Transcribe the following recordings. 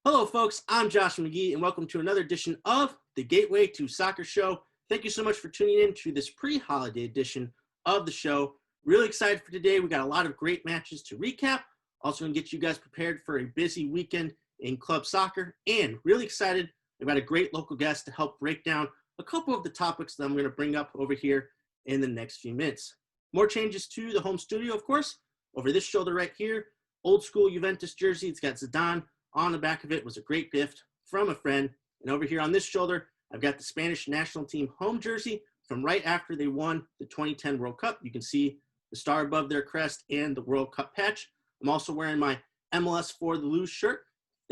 Hello, folks. I'm Josh McGee, and welcome to another edition of the Gateway to Soccer Show. Thank you so much for tuning in to this pre-holiday edition of the show. Really excited for today. We got a lot of great matches to recap. Also, going to get you guys prepared for a busy weekend in club soccer, and really excited about a great local guest to help break down a couple of the topics that I'm going to bring up over here in the next few minutes. More changes to the home studio, of course. Over this shoulder right here, old school Juventus jersey. It's got Zidane on the back of it. Was a great gift from a friend. And over here on this shoulder, I've got the Spanish national team home jersey from right after they won the 2010 World Cup. You can see the star above their crest and the World Cup patch. I'm also wearing my MLS for the Lose shirt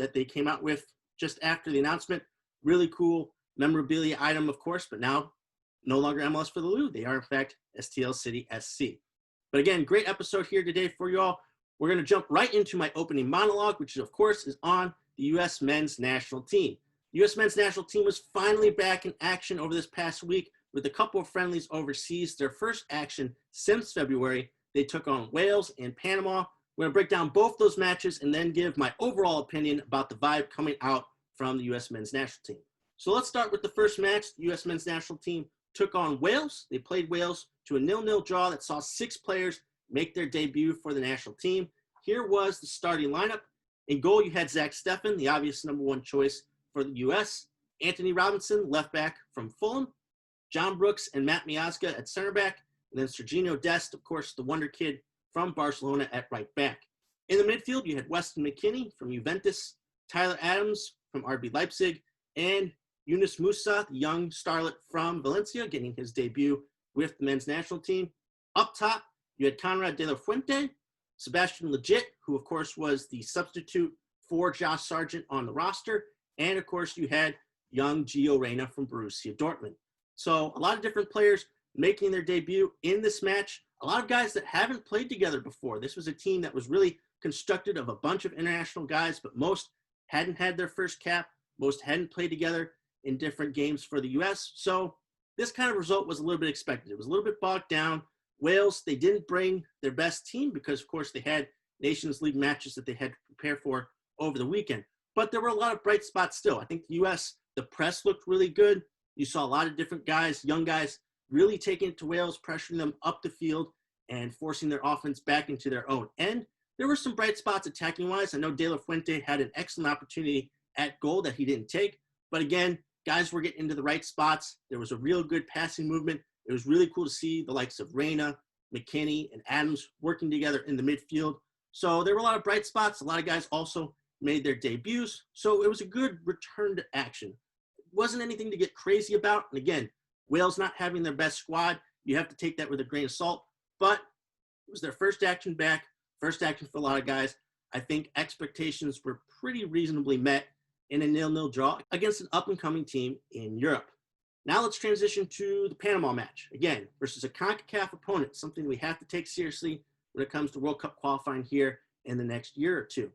that they came out with just after the announcement. Really cool memorabilia item, of course, but now no longer MLS for the Lose. They are, in fact, STL City SC. But again, great episode here today for you all. We're going to jump right into my opening monologue, which of course is on the U.S. men's national team. The U.S. men's national team was finally back in action over this past week with a couple of friendlies overseas. Their first action since February. They took on Wales and Panama. We're going to break down both those matches and then give my overall opinion about the vibe coming out from the U.S. men's national team. So let's start with the first match. The U.S. men's national team took on Wales. They played Wales to a 0-0 draw that saw 6 players make their debut for the national team. Here was the starting lineup. In goal, you had Zach Steffen, the obvious number one choice for the U.S. Anthony Robinson, left back from Fulham. John Brooks and Matt Miazga at center back. And then Serginho Dest, of course, the wonder kid from Barcelona at right back. In the midfield, you had Weston McKennie from Juventus, Tyler Adams from RB Leipzig, and Yunus Musa, the young starlet from Valencia, getting his debut with the men's national team. Up top, you had Conrad de la Fuente, Sebastian Legit, who of course was the substitute for Josh Sargent on the roster, and of course you had young Gio Reyna from Borussia Dortmund. So a lot of different players making their debut in this match. A lot of guys that haven't played together before. This was a team that was really constructed of a bunch of international guys, but most hadn't had their first cap. Most hadn't played together in different games for the U.S. So this kind of result was a little bit expected. It was a little bit bogged down. Wales, they didn't bring their best team because, of course, they had Nations League matches that they had to prepare for over the weekend. But there were a lot of bright spots still. I think the U.S., the press looked really good. You saw a lot of different guys, young guys, really taking it to Wales, pressuring them up the field and forcing their offense back into their own end. There were some bright spots attacking-wise. I know De La Fuente had an excellent opportunity at goal that he didn't take. But again, guys were getting into the right spots. There was a real good passing movement. It was really cool to see the likes of Reyna, McKennie, and Adams working together in the midfield. So there were a lot of bright spots. A lot of guys also made their debuts. So it was a good return to action. It wasn't anything to get crazy about. And again, Wales not having their best squad, you have to take that with a grain of salt. But it was their first action back, first action for a lot of guys. I think expectations were pretty reasonably met in a 0-0 draw against an up-and-coming team in Europe. Now let's transition to the Panama match, again, versus a CONCACAF opponent, something we have to take seriously when it comes to World Cup qualifying here in the next year or two.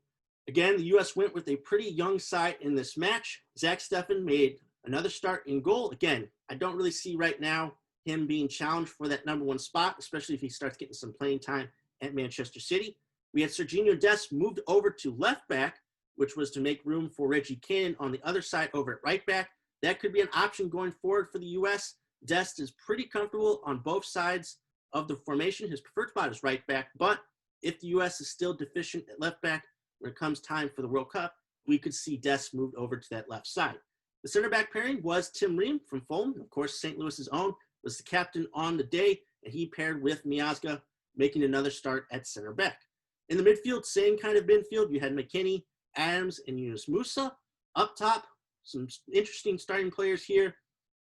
Again, the U.S. went with a pretty young side in this match. Zach Steffen made another start in goal. Again, I don't really see right now him being challenged for that number one spot, especially if he starts getting some playing time at Manchester City. We had Serginho Dest moved over to left back, which was to make room for Reggie Cannon on the other side over at right back. That could be an option going forward for the U.S. Dest is pretty comfortable on both sides of the formation. His preferred spot is right back, but if the U.S. is still deficient at left back when it comes time for the World Cup, we could see Dest moved over to that left side. The center back pairing was Tim Ream from Fulham. Of course, St. Louis's own was the captain on the day, and he paired with Miazga, making another start at center back. In the midfield, same kind of midfield. You had McKennie, Adams, and Yunus Musa. Up top, some interesting starting players here.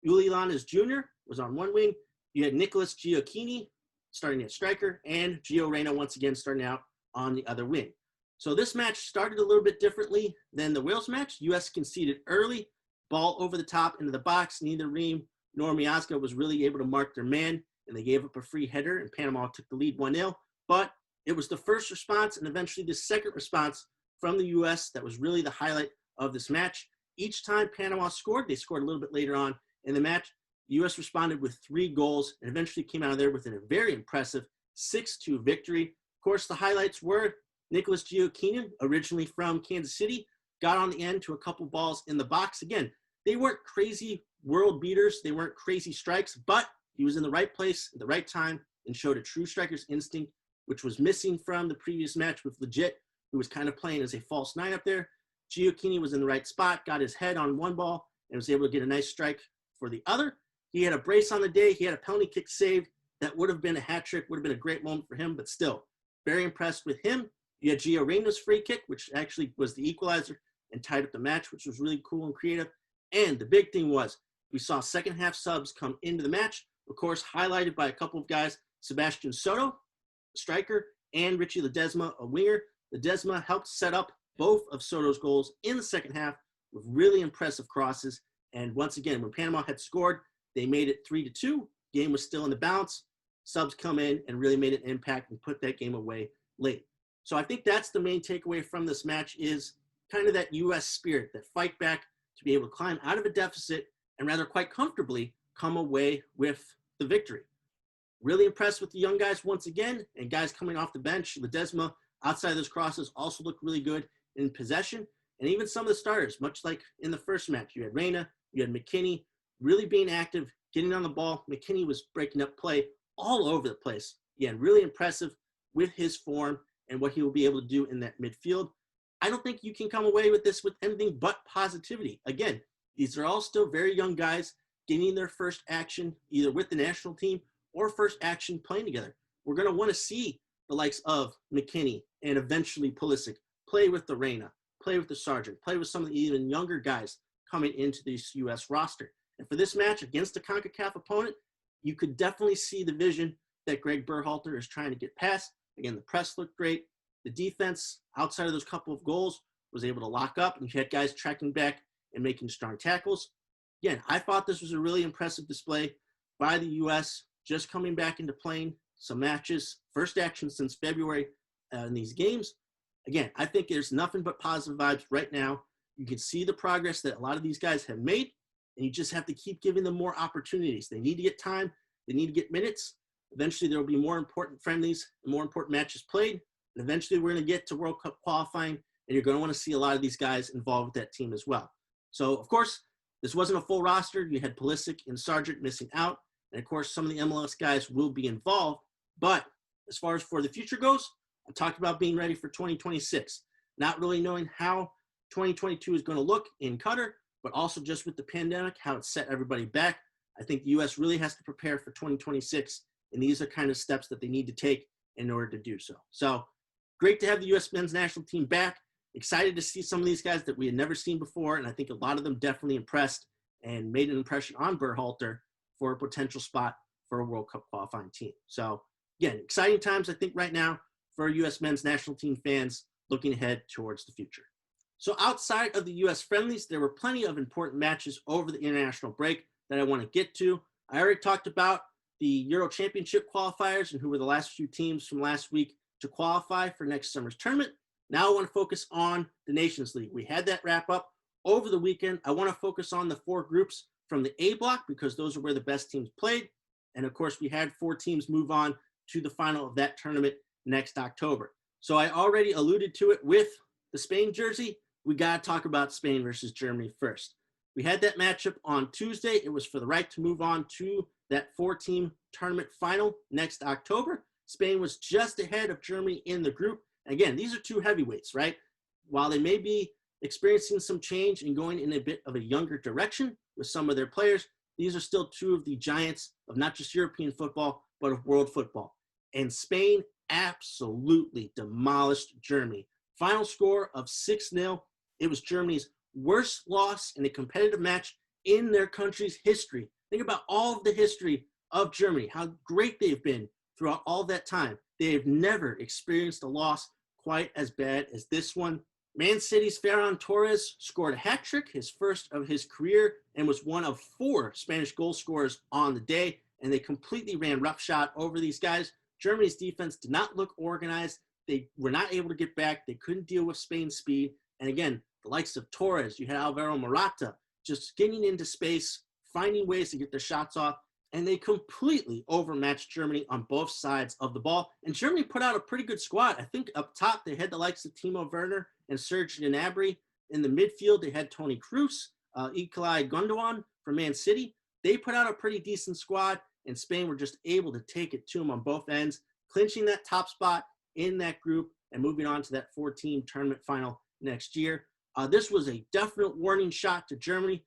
Uli Lanas Jr. was on one wing. You had Nicholas Gioacchini starting at striker, and Gio Reyna once again starting out on the other wing. So this match started a little bit differently than the Wales match. U.S. conceded early, ball over the top into the box. Neither Ream nor Miazga was really able to mark their man, and they gave up a free header, and Panama took the lead 1-0. But it was the first response and eventually the second response from the U.S. that was really the highlight of this match. Each time Panama scored, they scored a little bit later on in the match. The U.S. responded with 3 goals and eventually came out of there with a very impressive 6-2 victory. Of course, the highlights were Nicholas Gioacchini, originally from Kansas City, got on the end to a couple balls in the box. Again, they weren't crazy world beaters. They weren't crazy strikes, but he was in the right place at the right time and showed a true striker's instinct, which was missing from the previous match with Legit, who was kind of playing as a false nine up there. Gioacchini was in the right spot, got his head on one ball, and was able to get a nice strike for the other. He had a brace on the day. He had a penalty kick saved. That would have been a hat trick, would have been a great moment for him, but still, very impressed with him. You had Gio Reyna's free kick, which actually was the equalizer and tied up the match, which was really cool and creative. And the big thing was we saw second half subs come into the match, of course, highlighted by a couple of guys, Sebastian Soto, a striker, and Richie Ledesma, a winger. Ledesma helped set up both of Soto's goals in the second half with really impressive crosses. And once again, when Panama had scored, they made it 3-2. Game was still in the balance. Subs come in and really made an impact and put that game away late. So I think that's the main takeaway from this match is kind of that U.S. spirit, that fight back to be able to climb out of a deficit and rather quite comfortably come away with the victory. Really impressed with the young guys once again, and guys coming off the bench. Ledesma, outside of those crosses, also looked really good in possession. And even some of the starters, much like in the first match. You had Reyna, you had McKinney, really being active, getting on the ball. McKinney was breaking up play all over the place. Again, really impressive with his form and what he will be able to do in that midfield. I don't think you can come away with this with anything but positivity. Again, these are all still very young guys getting their first action either with the national team or first action playing together. We're going to want to see the likes of McKinney and eventually Pulisic play with the Reyna, play with the Sargent, play with some of the even younger guys coming into this U.S. roster. And for this match against a CONCACAF opponent, you could definitely see the vision that Greg Berhalter is trying to get past. Again, the press looked great. The defense, outside of those couple of goals, was able to lock up, and you had guys tracking back and making strong tackles. Again, I thought this was a really impressive display by the U.S., just coming back into playing some matches, first action since February in these games. Again, I think there's nothing but positive vibes right now. You can see the progress that a lot of these guys have made, and you just have to keep giving them more opportunities. They need to get time. They need to get minutes. Eventually, there will be more important friendlies and more important matches played. And eventually, we're going to get to World Cup qualifying, and you're going to want to see a lot of these guys involved with that team as well. So, of course, this wasn't a full roster. You had Pulisic and Sargent missing out. And, of course, some of the MLS guys will be involved. But as far as for the future goes, I talked about being ready for 2026. Not really knowing how 2022 is going to look in Qatar, but also just with the pandemic, how it set everybody back. I think the U.S. really has to prepare for 2026, and these are kind of steps that they need to take in order to do so. So great to have the U.S. men's national team back. Excited to see some of these guys that we had never seen before, and I think a lot of them definitely impressed and made an impression on Berhalter for a potential spot for a World Cup qualifying team. So, again, exciting times, I think, right now for U.S. men's national team fans looking ahead towards the future. So outside of the U.S. friendlies, there were plenty of important matches over the international break that I want to get to. I already talked about the Euro Championship qualifiers and who were the last few teams from last week to qualify for next summer's tournament. Now I want to focus on the Nations League. We had that wrap up over the weekend. I want to focus on the four groups from the A block because those are where the best teams played. And of course, we had four teams move on to the final of that tournament next October. So I already alluded to it with the Spain jersey. We got to talk about Spain versus Germany first. We had that matchup on Tuesday. It was for the right to move on to that four-team tournament final next October. Spain was just ahead of Germany in the group. Again, these are two heavyweights, right? While they may be experiencing some change and going in a bit of a younger direction with some of their players, these are still two of the giants of not just European football, but of world football. And Spain absolutely demolished Germany. Final score of 6-0. It was Germany's worst loss in a competitive match in their country's history. Think about all of the history of Germany, how great they've been throughout all that time. They have never experienced a loss quite as bad as this one. Man City's Ferran Torres scored a hat trick, his first of his career, and was one of four Spanish goal scorers on the day. And they completely ran roughshod over these guys. Germany's defense did not look organized. They were not able to get back. They couldn't deal with Spain's speed. And again, the likes of Torres, you had Alvaro Morata, just getting into space, finding ways to get their shots off. And they completely overmatched Germany on both sides of the ball. And Germany put out a pretty good squad. I think up top, they had the likes of Timo Werner and Serge Gnabry In the midfield, they had Toni Kroos, Ilkay Gundogan from Man City. They put out a pretty decent squad, and Spain were just able to take it to them on both ends, clinching that top spot in that group and moving on to that 4-team tournament final next year. This was a definite warning shot to Germany.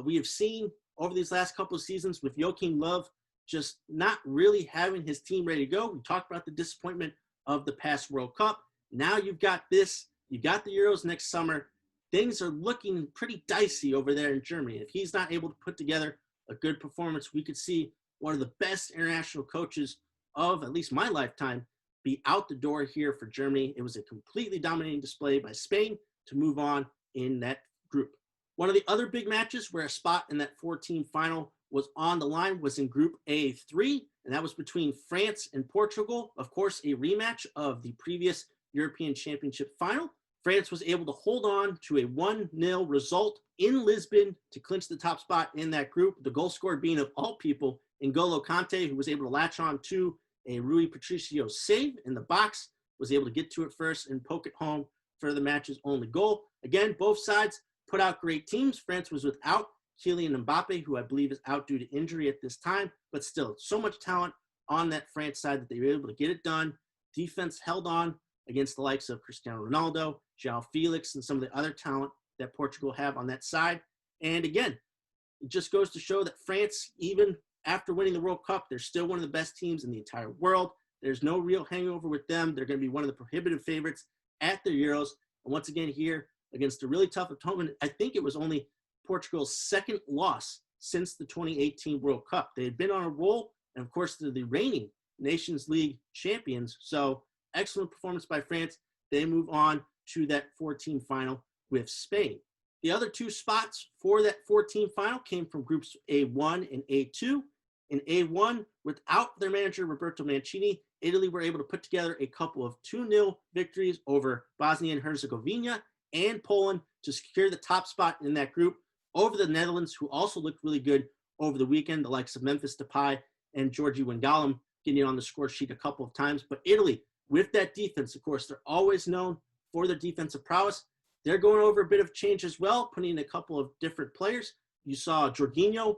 We have seen over these last couple of seasons with Joachim Löw just not really having his team ready to go. We talked about the disappointment of the past World Cup. Now you've got this. You've got the Euros next summer. Things are looking pretty dicey over there in Germany. If he's not able to put together a good performance, we could see one of the best international coaches of at least my lifetime be out the door here for Germany. It was a completely dominating display by Spain to move on in that group. One of the other big matches where a spot in that 4-team final was on the line was in Group A3, and that was between France and Portugal. Of course, a rematch of the previous European Championship final. France was able to hold on to a 1-0 result in Lisbon to clinch the top spot in that group. The goal scorer being, of all people, N'Golo Kante, who was able to latch on to a Rui Patricio save in the box, was able to get to it first and poke it home for the match's only goal. Again, both sides put out great teams. France was without Kylian Mbappe, who I believe is out due to injury at this time, but still so much talent on that France side that they were able to get it done. Defense held on against the likes of Cristiano Ronaldo, João Felix, and some of the other talent that Portugal have on that side. And again, it just goes to show that France, even after winning the World Cup, they're still one of the best teams in the entire world. There's no real hangover with them. They're going to be one of the prohibitive favorites at the Euros. And once again here, against a really tough opponent, I think it was only Portugal's second loss since the 2018 World Cup. They had been on a roll, and of course, they're the reigning Nations League champions. So excellent performance by France. They move on to that 4-team final with Spain. The other two spots for that 4-team final came from groups A1 and A2. In A1, without their manager, Roberto Mancini, Italy were able to put together a couple of 2-0 victories over Bosnia and Herzegovina and Poland to secure the top spot in that group over the Netherlands, who also looked really good over the weekend, the likes of Memphis Depay and Georgie Wijnaldum getting on the score sheet a couple of times. But Italy, with that defense, of course, they're always known for their defensive prowess. They're going over a bit of change as well, putting in a couple of different players. You saw Jorginho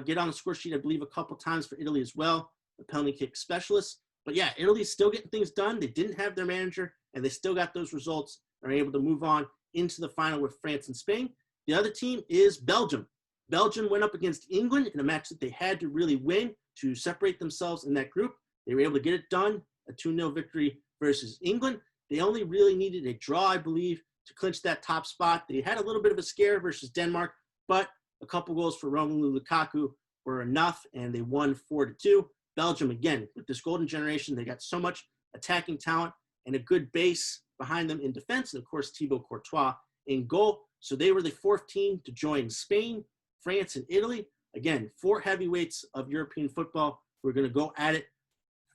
get on the score sheet, I believe, a couple times for Italy as well, the penalty kick specialist. But yeah, Italy's still getting things done. They didn't have their manager, and they still got those results and are able to move on into the final with France and Spain. The other team is Belgium. Belgium went up against England in a match that they had to really win to separate themselves in that group. They were able to get it done, a 2-0 victory versus England. They only really needed a draw, I believe, to clinch that top spot. They had a little bit of a scare versus Denmark, but a couple goals for Romelu Lukaku were enough, and they won 4-2. Belgium, again, with this golden generation, they got so much attacking talent and a good base behind them in defense, and of course, Thibaut Courtois in goal. So they were the 4th team to join Spain, France, and Italy. Again, 4 heavyweights of European football. We're going to go at it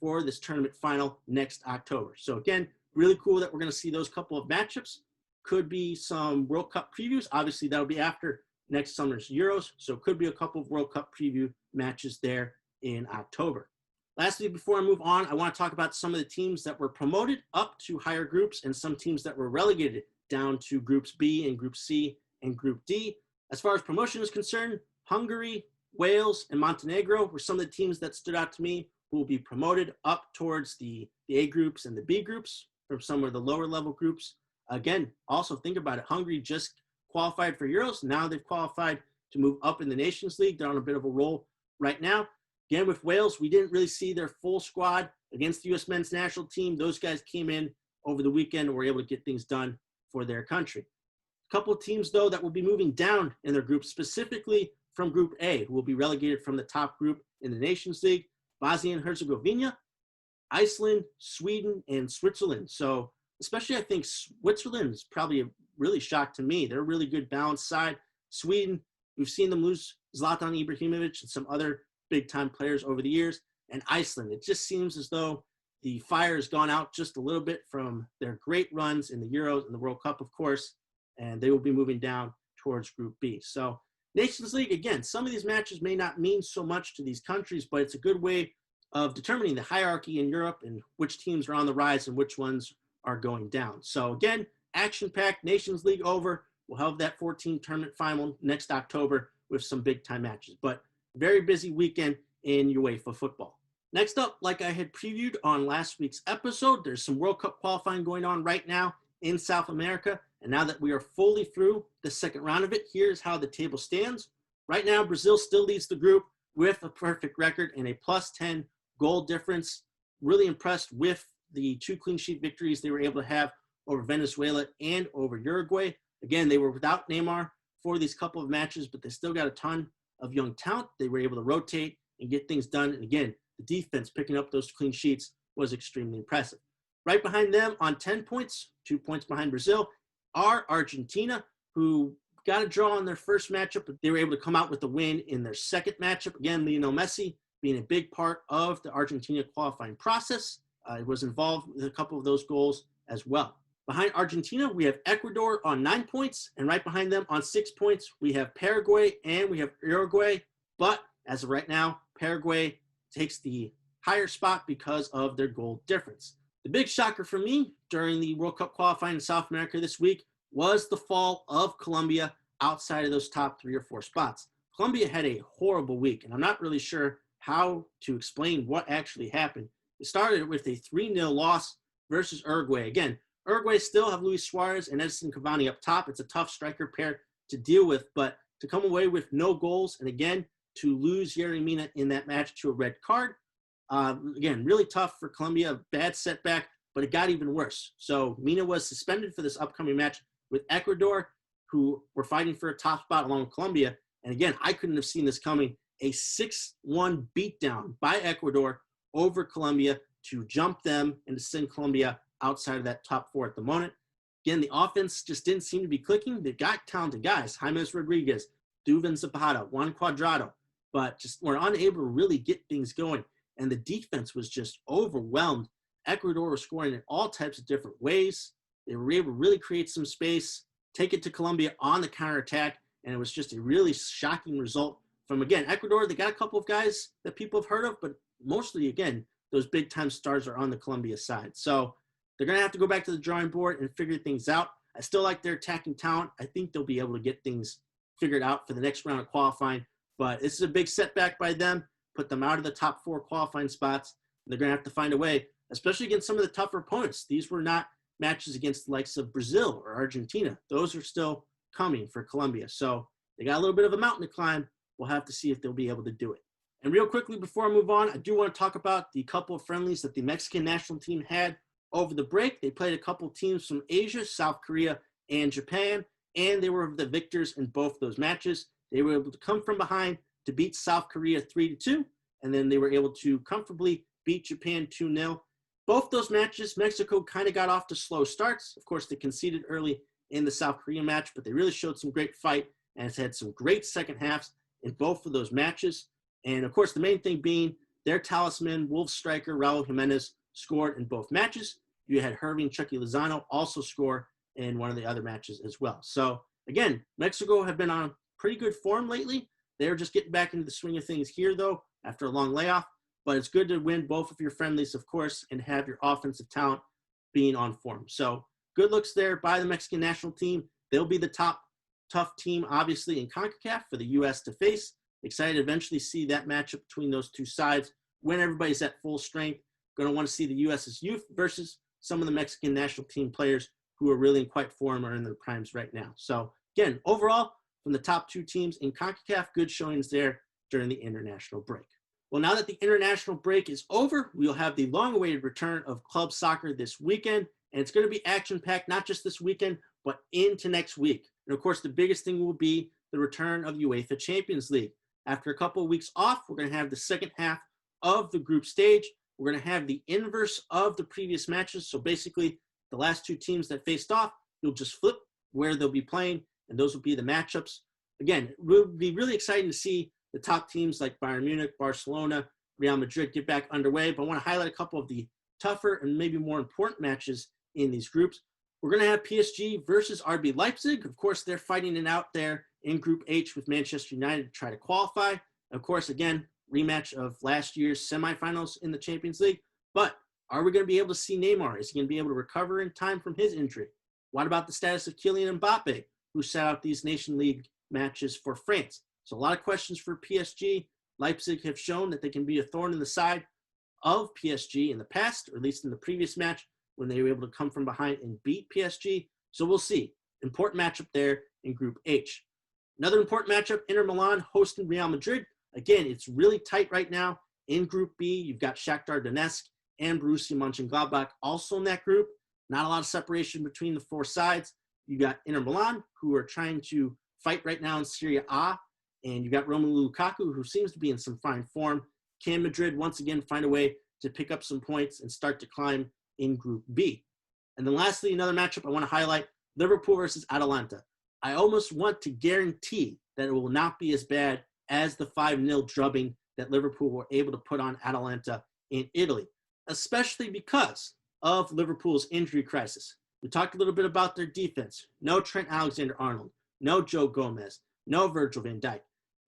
for this tournament final next October. So again, really cool that we're going to see those couple of matchups. Could be some World Cup previews. Obviously, that'll be after next summer's Euros. So it could be a couple of World Cup preview matches there in October. Lastly, before I move on, I want to talk about some of the teams that were promoted up to higher groups and some teams that were relegated down to groups B and group C and group D. As far as promotion is concerned, Hungary, Wales, and Montenegro were some of the teams that stood out to me who will be promoted up towards the A groups and the B groups from some of the lower level groups. Again, also think about it. Hungary just qualified for Euros. Now they've qualified to move up in the Nations League. They're on a bit of a roll right now. Again, with Wales, we didn't really see their full squad against the U.S. men's national team. Those guys came in over the weekend and were able to get things done for their country. A couple of teams, though, that will be moving down in their group, specifically from Group A, who will be relegated from the top group in the Nations League: Bosnia and Herzegovina, Iceland, Sweden, and Switzerland. So especially I think Switzerland is probably a really shock to me. They're a really good balanced side. Sweden, we've seen them lose Zlatan Ibrahimovic and some other big-time players over the years. And Iceland, it just seems as though the fire has gone out just a little bit from their great runs in the Euros and the World Cup, of course, and they will be moving down towards Group B. So Nations League, again, some of these matches may not mean so much to these countries, but it's a good way of determining the hierarchy in Europe and which teams are on the rise and which ones are going down. So again, action-packed, Nations League over, We'll have that 14 tournament final next October with some big-time matches. But very busy weekend in UEFA football. Next up, like I had previewed on last week's episode, there's some World Cup qualifying going on right now in South America. And now that we are fully through the second round of it, here's how the table stands. Right now, Brazil still leads the group with a perfect record and a +10 goal difference. Really impressed with the 2 clean sheet victories they were able to have over Venezuela and over Uruguay. Again, they were without Neymar for these couple of matches, but they still got a ton of young talent. They were able to rotate and get things done. And again, the defense picking up those clean sheets was extremely impressive. Right behind them on 10 points, 2 points behind Brazil, are Argentina, who got a draw in their first matchup, but they were able to come out with the win in their second matchup. Again, Lionel Messi being a big part of the Argentina qualifying process. Was involved with a couple of those goals as well. Behind Argentina, we have Ecuador on 9 points, and right behind them on 6 points, we have Paraguay and we have Uruguay. But as of right now, Paraguay takes the higher spot because of their goal difference. The big shocker for me during the World Cup qualifying in South America this week was the fall of Colombia outside of those top 3 or 4 spots. Colombia had a horrible week, and I'm not really sure how to explain what actually happened. It started with a 3-0 loss versus Uruguay. Again, Uruguay still have Luis Suarez and Edison Cavani up top. It's a tough striker pair to deal with, but to come away with no goals and again, to lose Yerry Mina in that match to a red card, again, really tough for Colombia, bad setback, but it got even worse. So Mina was suspended for this upcoming match with Ecuador, who were fighting for a top spot along with Colombia. And again, I couldn't have seen this coming. A 6-1 beatdown by Ecuador over Colombia to jump them and to send Colombia outside of that top 4 at the moment. Again, the offense just didn't seem to be clicking. They've got talented guys, James Rodriguez, Duvan Zapata, Juan Cuadrado, but just were unable to really get things going. And the defense was just overwhelmed. Ecuador was scoring in all types of different ways. They were able to really create some space, take it to Colombia on the counterattack, and it was just a really shocking result from, again, Ecuador. They got a couple of guys that people have heard of, but mostly, again, those big-time stars are on the Colombia side. So they're going to have to go back to the drawing board and figure things out. I still like their attacking talent. I think they'll be able to get things figured out for the next round of qualifying. But this is a big setback by them, put them out of the top 4 qualifying spots. They're going to have to find a way, especially against some of the tougher opponents. These were not matches against the likes of Brazil or Argentina. Those are still coming for Colombia. So they got a little bit of a mountain to climb. We'll have to see if they'll be able to do it. And real quickly, before I move on, I do want to talk about the couple of friendlies that the Mexican national team had over the break. They played a couple of teams from Asia, South Korea, and Japan, and they were the victors in both those matches. They were able to come from behind to beat South Korea 3-2, and then they were able to comfortably beat Japan 2-0. Both those matches, Mexico kind of got off to slow starts. Of course, they conceded early in the South Korea match, but they really showed some great fight and has had some great second halves in both of those matches. And of course, the main thing being their talisman, Wolves striker Raul Jimenez, scored in both matches. You had Hervey and Chucky Lozano also score in one of the other matches as well. So again, Mexico have been on pretty good form lately. They're just getting back into the swing of things here, though, after a long layoff. But it's good to win both of your friendlies, of course, and have your offensive talent being on form. So good looks there by the Mexican national team. They'll be the top tough team, obviously, in CONCACAF for the U.S. to face. Excited to eventually see that matchup between those two sides when everybody's at full strength. Going to want to see the U.S.'s youth versus some of the Mexican national team players who are really in quite form or in their primes right now. So, again, overall, from the top 2 teams in CONCACAF, good showings there during the international break. Well, now that the international break is over, we'll have the long-awaited return of club soccer this weekend, and it's going to be action-packed, not just this weekend, but into next week. And, of course, the biggest thing will be the return of UEFA Champions League. After a couple of weeks off, we're going to have the second half of the group stage. We're going to have the inverse of the previous matches. So basically, the last 2 teams that faced off, you'll just flip where they'll be playing, and those will be the matchups. Again, it will be really exciting to see the top teams like Bayern Munich, Barcelona, Real Madrid get back underway. But I want to highlight a couple of the tougher and maybe more important matches in these groups. We're going to have PSG versus RB Leipzig. Of course, they're fighting it out there in Group H with Manchester United to try to qualify. Of course, again, rematch of last year's semifinals in the Champions League. But are we going to be able to see Neymar? Is he going to be able to recover in time from his injury? What about the status of Kylian Mbappe, who sat out these Nation League matches for France. So a lot of questions for PSG. Leipzig have shown that they can be a thorn in the side of PSG in the past, or at least in the previous match when they were able to come from behind and beat PSG. So we'll see. Important matchup there in Group H. Another important matchup, Inter Milan hosting Real Madrid. Again, it's really tight right now. In Group B, you've got Shakhtar Donetsk and Borussia Mönchengladbach also in that group. Not a lot of separation between the four sides. You got Inter Milan, who are trying to fight right now in Serie A, and you got Romelu Lukaku, who seems to be in some fine form. Can Madrid once again find a way to pick up some points and start to climb in Group B? And then lastly, another matchup I want to highlight, Liverpool versus Atalanta. I almost want to guarantee that it will not be as bad as the 5-0 drubbing that Liverpool were able to put on Atalanta in Italy, especially because of Liverpool's injury crisis. We talked a little bit about their defense. No Trent Alexander-Arnold, no Joe Gomez, no Virgil van Dijk.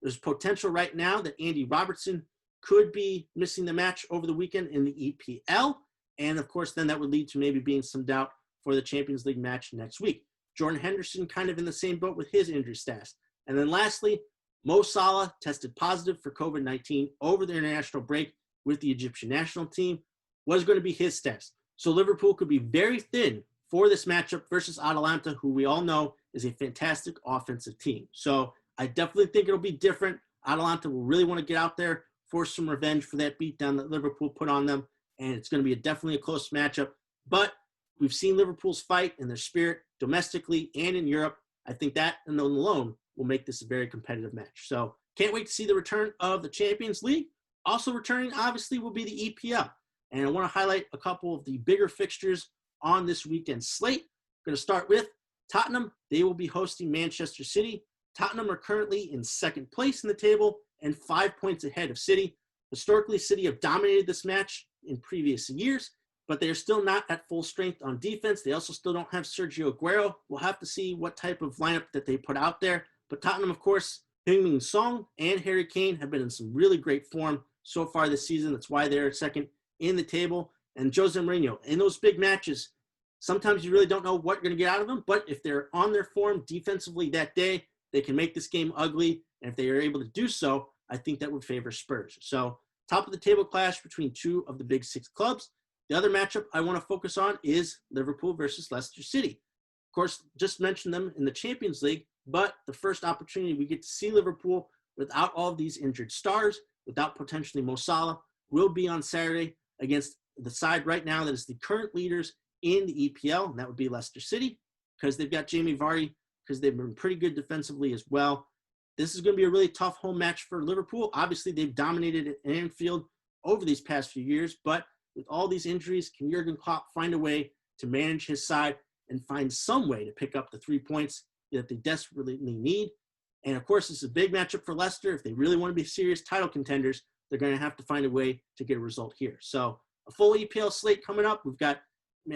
There's potential right now that Andy Robertson could be missing the match over the weekend in the EPL. And of course, then that would lead to maybe being some doubt for the Champions League match next week. Jordan Henderson kind of in the same boat with his injury status. And then lastly, Mo Salah tested positive for COVID-19 over the international break with the Egyptian national team. What is going to be his status? So Liverpool could be very thin for this matchup versus Atalanta, who we all know is a fantastic offensive team. So I definitely think it'll be different. Atalanta will really want to get out there for some revenge for that beatdown that Liverpool put on them. And it's going to be definitely a close matchup. But we've seen Liverpool's fight and their spirit domestically and in Europe. I think that alone will make this a very competitive match. So can't wait to see the return of the Champions League. Also returning, obviously, will be the EPL. And I want to highlight a couple of the bigger fixtures on this weekend slate. I'm going to start with Tottenham. They will be hosting Manchester City. Tottenham are currently in second place in the table and 5 points ahead of City. Historically, City have dominated this match in previous years, but they are still not at full strength on defense. They also still don't have Sergio Aguero. We'll have to see what type of lineup that they put out there. But Tottenham, of course, Heung-min Son and Harry Kane have been in some really great form so far this season. That's why they're second in the table. And Jose Mourinho, in those big matches, sometimes you really don't know what you're going to get out of them. But if they're on their form defensively that day, they can make this game ugly. And if they are able to do so, I think that would favor Spurs. So top of the table clash between two of the big six clubs. The other matchup I want to focus on is Liverpool versus Leicester City. Of course, just mentioned them in the Champions League, but the first opportunity we get to see Liverpool without all of these injured stars, without potentially Mo Salah, will be on Saturday against the side right now that is the current leaders in the EPL, and that would be Leicester City, because they've got Jamie Vardy, because they've been pretty good defensively as well. This is going to be a really tough home match for Liverpool. Obviously, they've dominated at Anfield over these past few years, but with all these injuries, can Jurgen Klopp find a way to manage his side and find some way to pick up the 3 points that they desperately need? And of course, this is a big matchup for Leicester. If they really want to be serious title contenders, they're going to have to find a way to get a result here. So a full EPL slate coming up. We've got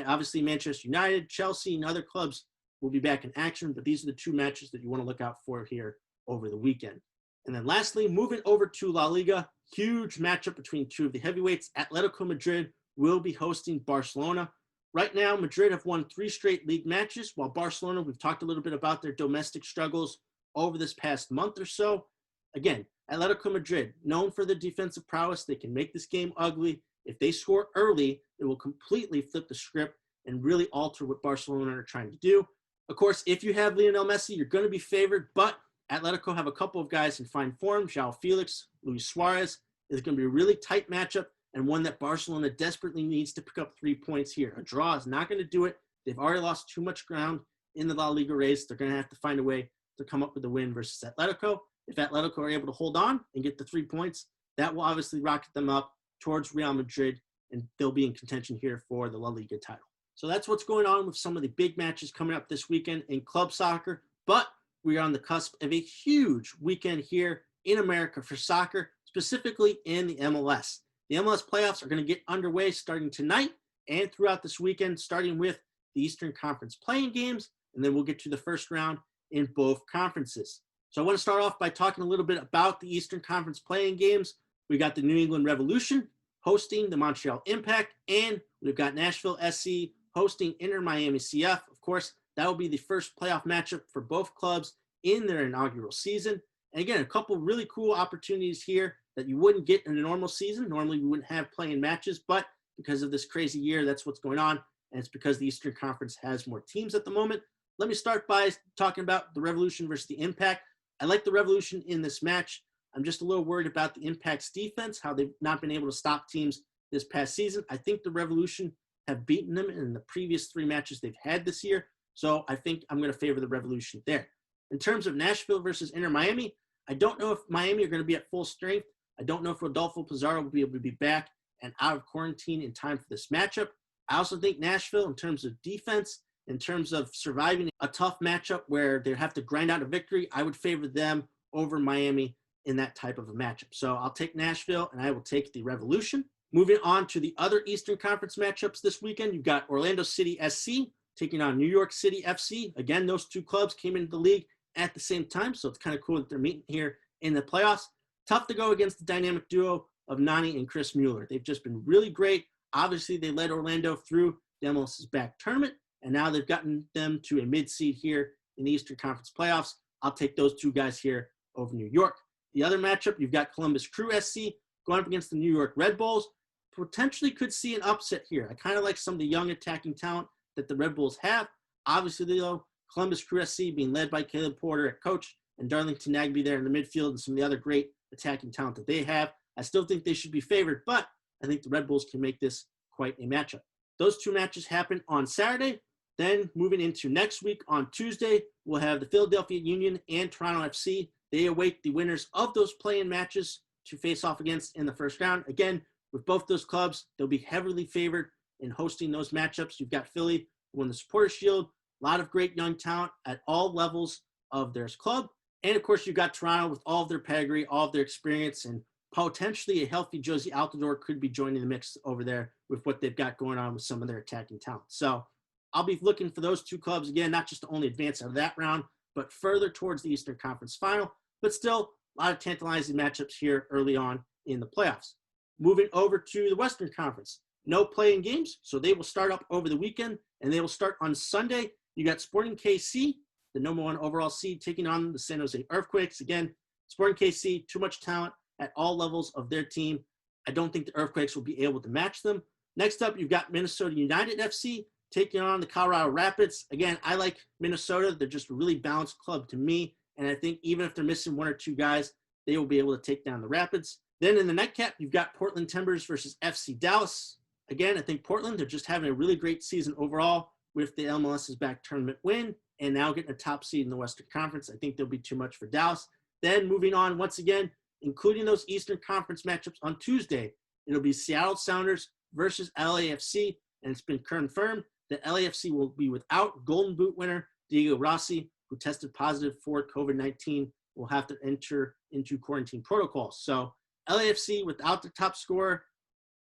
obviously Manchester United, Chelsea, and other clubs will be back in action, but these are the two matches that you want to look out for here over the weekend. And then lastly, moving over to La Liga, huge matchup between two of the heavyweights. Atletico Madrid will be hosting Barcelona. Right now, Madrid have won 3 straight league matches, while Barcelona, we've talked a little bit about their domestic struggles over this past month or so. Again, Atletico Madrid, known for their defensive prowess, they can make this game ugly. If they score early, it will completely flip the script and really alter what Barcelona are trying to do. Of course, if you have Lionel Messi, you're going to be favored, but Atletico have a couple of guys in fine form. João Felix, Luis Suarez. It's going to be a really tight matchup and one that Barcelona desperately needs to pick up 3 points here. A draw is not going to do it. They've already lost too much ground in the La Liga race. They're going to have to find a way to come up with a win versus Atletico. If Atletico are able to hold on and get the 3 points, that will obviously rocket them up towards Real Madrid, and they'll be in contention here for the La Liga title. So that's what's going on with some of the big matches coming up this weekend in club soccer. But we are on the cusp of a huge weekend here in America for soccer, specifically in the MLS. The MLS playoffs are going to get underway starting tonight and throughout this weekend, starting with the Eastern Conference playing games, and then we'll get to the first round in both conferences. So I want to start off by talking a little bit about the Eastern Conference playing games. We got the New England Revolution hosting the Montreal Impact, and we've got Nashville SC hosting Inter Miami CF. Of course, That will be the first playoff matchup for both clubs in their inaugural season. And again, a couple really cool opportunities here that you wouldn't get in a normal season. Normally, we wouldn't have play-in matches, but because of this crazy year, that's what's going on. And it's because the Eastern Conference has more teams at the moment. Let me start by talking about the Revolution versus the Impact. I like the Revolution in this match. I'm just a little worried about the Impact's defense, how they've not been able to stop teams this past season. I think the Revolution have beaten them in the previous 3 matches they've had this year. So I think I'm going to favor the Revolution there. In terms of Nashville versus Inter Miami, I don't know if Miami are going to be at full strength. I don't know if Rodolfo Pizarro will be able to be back and out of quarantine in time for this matchup. I also think Nashville, in terms of defense, in terms of surviving a tough matchup where they have to grind out a victory, I would favor them over Miami in that type of a matchup. So I'll take Nashville, and I will take the Revolution. Moving on to the other Eastern Conference matchups this weekend, you've got Orlando City SC taking on New York City FC. Again, those 2 clubs came into the league at the same time, so it's kind of cool that they're meeting here in the playoffs. Tough to go against the dynamic duo of Nani and Chris Mueller. They've just been really great. Obviously, they led Orlando through the MLS's back tournament, and now they've gotten them to a mid-seed here in the Eastern Conference playoffs. I'll take those 2 guys here over New York. The other matchup, you've got Columbus Crew SC going up against the New York Red Bulls. Potentially could see an upset here. I kind of like some of the young attacking talent that the Red Bulls have. Obviously, though, Columbus Crew SC being led by Caleb Porter at coach and Darlington Nagby there in the midfield and some of the other great attacking talent that they have. I still think they should be favored, but I think the Red Bulls can make this quite a matchup. Those 2 matches happen on Saturday. Then moving into next week on Tuesday, we'll have the Philadelphia Union and Toronto FC. They await the winners of those play-in matches to face off against in the first round. Again, with both those clubs, they'll be heavily favored in hosting those matchups. You've got Philly, who won the Supporters Shield, a lot of great young talent at all levels of their club. And, of course, you've got Toronto with all of their pedigree, all of their experience, and potentially a healthy Josie Altidore could be joining the mix over there with what they've got going on with some of their attacking talent. So I'll be looking for those 2 clubs, again, not just to only advance out of that round, but further towards the Eastern Conference Final. But still, a lot of tantalizing matchups here early on in the playoffs. Moving over to the Western Conference. No play-in games, so they will start up over the weekend, and they will start on Sunday. You got Sporting KC, the number 1 overall seed, taking on the San Jose Earthquakes. Again, Sporting KC, too much talent at all levels of their team. I don't think the Earthquakes will be able to match them. Next up, you've got Minnesota United FC taking on the Colorado Rapids. Again, I like Minnesota. They're just a really balanced club to me, and I think even if they're missing 1 or 2 guys, they will be able to take down the Rapids. Then in the nightcap, you've got Portland Timbers versus FC Dallas. Again, I think Portland, they're just having a really great season overall with the MLS's back tournament win and now getting a top seed in the Western Conference. I think they'll be too much for Dallas. Then moving on, once again, including those Eastern Conference matchups on Tuesday, it'll be Seattle Sounders versus LAFC, and it's been confirmed that LAFC will be without Golden Boot winner Diego Rossi, who tested positive for COVID-19, will have to enter into quarantine protocols. So LAFC, without the top scorer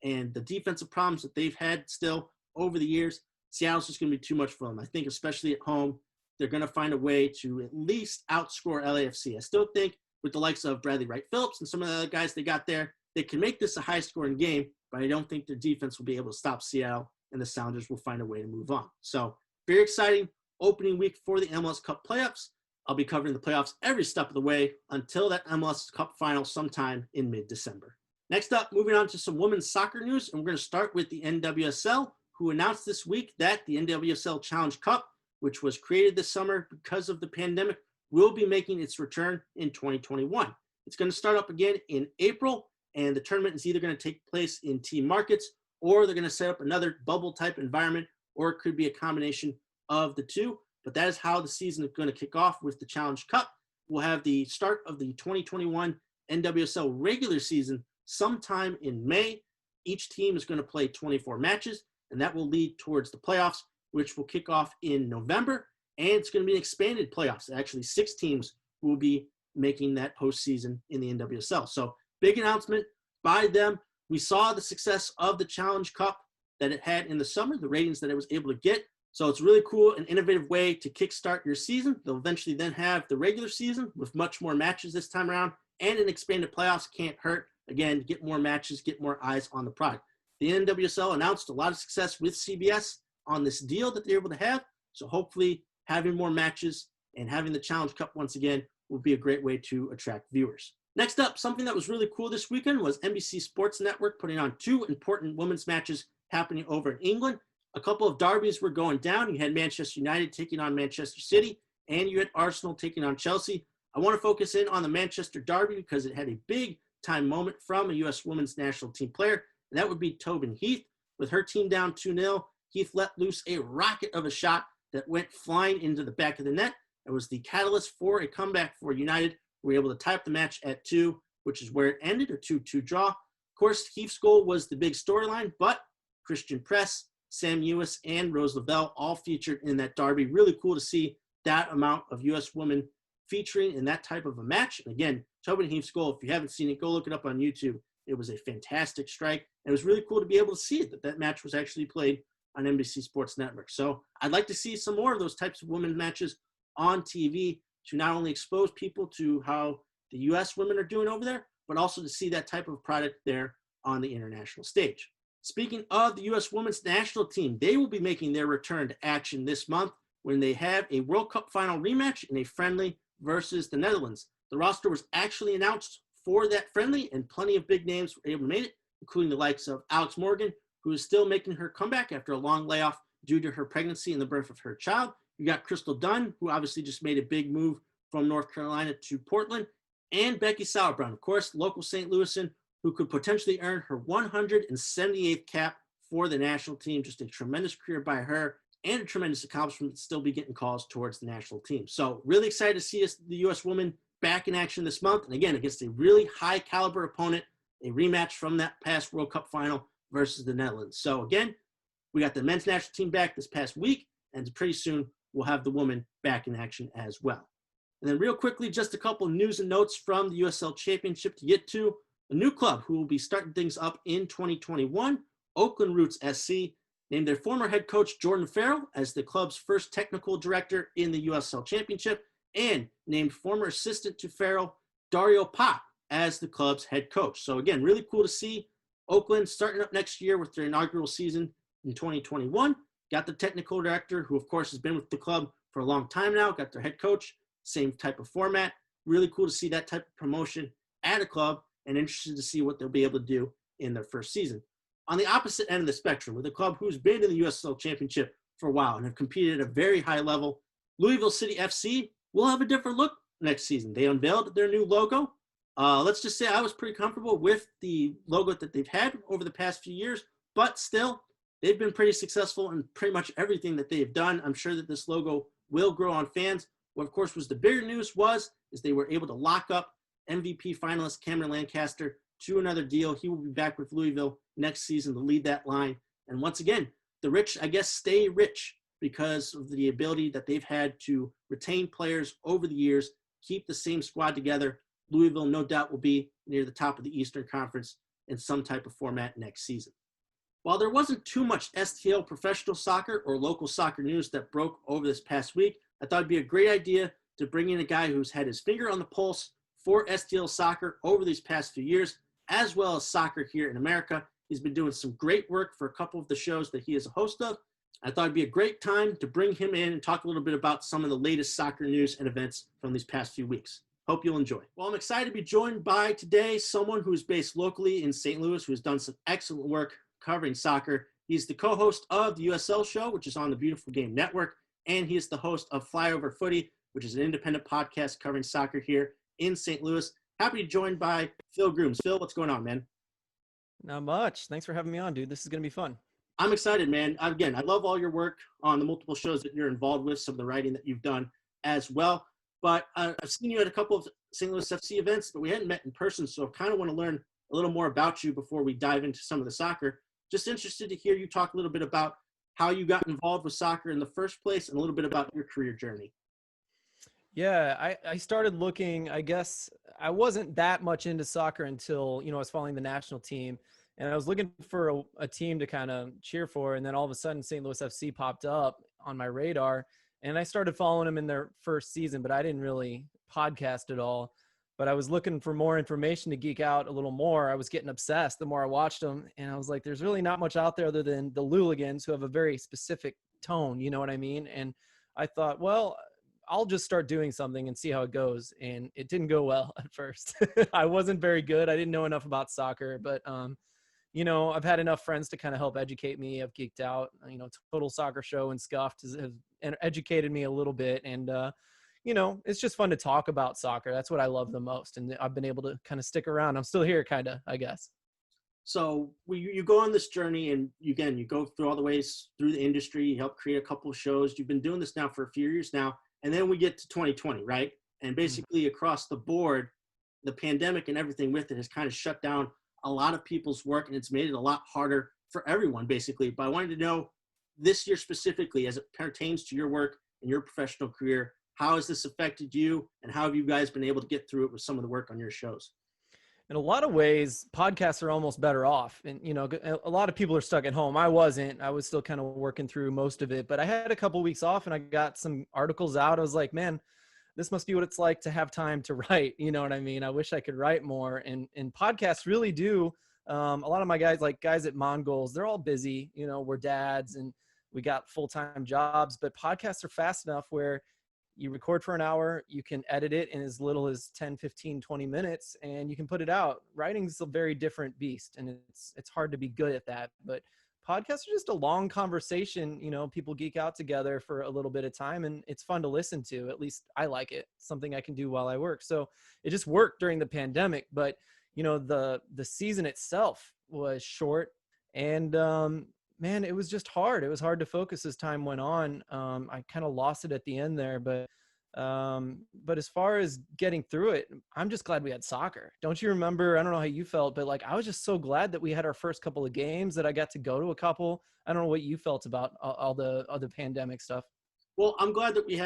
and the defensive problems that they've had still over the years, Seattle's just going to be too much for them. I think especially at home, they're going to find a way to at least outscore LAFC. I still think with the likes of Bradley Wright Phillips and some of the other guys they got there, they can make this a high-scoring game, but I don't think their defense will be able to stop Seattle, and the Sounders will find a way to move on. So very exciting opening week for the MLS Cup playoffs. I'll be covering the playoffs every step of the way until that MLS Cup final sometime in mid-December. Next up, moving on to some women's soccer news, and we're going to start with the NWSL, who announced this week that the NWSL Challenge Cup, which was created this summer because of the pandemic, will be making its return in 2021. It's going to start up again in April, and the tournament is either going to take place in team markets, or they're going to set up another bubble-type environment, or it could be a combination of the 2. But that is how the season is going to kick off with the Challenge Cup. We'll have the start of the 2021 NWSL regular season sometime in May. Each team is going to play 24 matches, and that will lead towards the playoffs, which will kick off in November. And it's going to be an expanded playoffs. Actually, 6 teams will be making that postseason in the NWSL. So big announcement by them. We saw the success of the Challenge Cup that it had in the summer, the ratings that it was able to get. So it's really cool, an innovative way to kickstart your season. They'll eventually then have the regular season with much more matches this time around, and an expanded playoffs can't hurt. Again, get more matches, get more eyes on the product. The NWSL announced a lot of success with CBS on this deal that they're able to have. So hopefully having more matches and having the Challenge Cup once again will be a great way to attract viewers. Next up, something that was really cool this weekend was NBC Sports Network putting on 2 important women's matches happening over in England. A couple of derbies were going down. You had Manchester United taking on Manchester City, and you had Arsenal taking on Chelsea. I want to focus in on the Manchester derby because it had a big time moment from a U.S. women's national team player, and that would be Tobin Heath. With her team down 2-0, Heath let loose a rocket of a shot that went flying into the back of the net. It was the catalyst for a comeback for United. We were able to tie up the match at 2, which is where it ended, a 2-2 draw. Of course, Heath's goal was the big storyline, but Christian Press, Sam Ewis, and Rose Lavelle all featured in that derby. Really cool to see that amount of U.S. women featuring in that type of a match. And again, Tobin Heath's goal, if you haven't seen it, go look it up on YouTube. It was a fantastic strike. And it was really cool to be able to see it, that match was actually played on NBC Sports Network. So I'd like to see some more of those types of women's matches on TV to not only expose people to how the U.S. women are doing over there, but also to see that type of product there on the international stage. Speaking of the U.S. women's national team, they will be making their return to action this month when they have a World Cup final rematch in a friendly versus the Netherlands. The roster was actually announced for that friendly, and plenty of big names were able to make it, including the likes of Alex Morgan, who is still making her comeback after a long layoff due to her pregnancy and the birth of her child. You got Crystal Dunn, who obviously just made a big move from North Carolina to Portland, and Becky Sauerbrunn, of course, local St. Louisan, who could potentially earn her 178th cap for the national team. Just a tremendous career by her and a tremendous accomplishment to still be getting calls towards the national team. So really excited to see the U.S. women back in action this month. And again, against a really high caliber opponent, a rematch from that past World Cup final versus the Netherlands. So again, we got the men's national team back this past week, and pretty soon we'll have the women back in action as well. And then real quickly, just a couple of news and notes from the USL Championship to get to. A new club who will be starting things up in 2021, Oakland Roots SC, named their former head coach Jordan Farrell as the club's first technical director in the USL Championship, and named former assistant to Farrell, Dario Pop, as the club's head coach. So again, really cool to see Oakland starting up next year with their inaugural season in 2021. Got the technical director, who of course has been with the club for a long time now, got their head coach, same type of format. Really cool to see that type of promotion at a club, and interested to see what they'll be able to do in their first season. On the opposite end of the spectrum, with a club who's been in the USL Championship for a while and have competed at a very high level, Louisville City FC will have a different look next season. They unveiled their new logo. Let's just say I was pretty comfortable with the logo that they've had over the past few years, but still, they've been pretty successful in pretty much everything that they've done. I'm sure that this logo will grow on fans. What, of course, was the bigger news is they were able to lock up MVP finalist Cameron Lancaster to another deal. He will be back with Louisville next season to lead that line. And once again, the rich, I guess, stay rich because of the ability that they've had to retain players over the years, keep the same squad together. Louisville, no doubt, will be near the top of the Eastern Conference in some type of format next season. While there wasn't too much STL professional soccer or local soccer news that broke over this past week, I thought it'd be a great idea to bring in a guy who's had his finger on the pulse for STL soccer over these past few years, as well as soccer here in America. He's been doing some great work for a couple of the shows that he is a host of. I thought it'd be a great time to bring him in and talk a little bit about some of the latest soccer news and events from these past few weeks. Hope you'll enjoy. Well, I'm excited to be joined by today someone who's based locally in St. Louis, who's done some excellent work covering soccer. He's the co-host of the USL Show, which is on the Beautiful Game Network, and he is the host of Flyover Footy, which is an independent podcast covering soccer here in St. Louis. Happy to be joined by Phil Grooms. Phil, what's going on, man? Not much. Thanks for having me on, dude. This is going to be fun. I'm excited, man. Again, I love all your work on the multiple shows that you're involved with, some of the writing that you've done as well. But I've seen you at a couple of St. Louis FC events, but we hadn't met in person, so I kind of want to learn a little more about you before we dive into some of the soccer. Just interested to hear you talk a little bit about how you got involved with soccer in the first place and a little bit about your career journey. Yeah, I started looking, I guess I wasn't that much into soccer until, I was following the national team, and I was looking for a team to kind of cheer for. And then all of a sudden St. Louis FC popped up on my radar, and I started following them in their first season, but I didn't really podcast at all. But I was looking for more information to geek out a little more. I was getting obsessed the more I watched them. And I was like, there's really not much out there other than the Luligans, who have a very specific tone. You know what I mean? And I thought, well, I'll just start doing something and see how it goes. And it didn't go well at first. I wasn't very good. I didn't know enough about soccer, but I've had enough friends to kind of help educate me. I've geeked out, Total Soccer Show and Scuffed have educated me a little bit. And, it's just fun to talk about soccer. That's what I love the most. And I've been able to kind of stick around. I'm still here, kind of, I guess. So you go on this journey, and you go through all the ways through the industry. You help create a couple of shows. You've been doing this now for a few years now. And then we get to 2020, right? And basically across the board, the pandemic and everything with it has kind of shut down a lot of people's work, and it's made it a lot harder for everyone, basically. But I wanted to know this year specifically, as it pertains to your work and your professional career, how has this affected you, and how have you guys been able to get through it with some of the work on your shows? In a lot of ways, podcasts are almost better off. And, a lot of people are stuck at home. I wasn't. I was still kind of working through most of it, but I had a couple of weeks off and I got some articles out. I was like, man, this must be what it's like to have time to write. You know what I mean? I wish I could write more. And podcasts really do. A lot of my guys at Mongols, they're all busy. We're dads and we got full-time jobs, but podcasts are fast enough where you record for an hour, you can edit it in as little as 10, 15, 20 minutes, and you can put it out. Writing's a very different beast, and it's hard to be good at that. But podcasts are just a long conversation. People geek out together for a little bit of time, and it's fun to listen to. At least I like it. Something I can do while I work. So it just worked during the pandemic. But, the season itself was short, and man, it was just hard. It was hard to focus as time went on. I kind of lost it at the end there, but as far as getting through it, I'm just glad we had soccer. Don't you remember? I don't know how you felt, but I was just so glad that we had our first couple of games, that I got to go to a couple. I don't know what you felt about all the other pandemic stuff. Well, I'm glad that we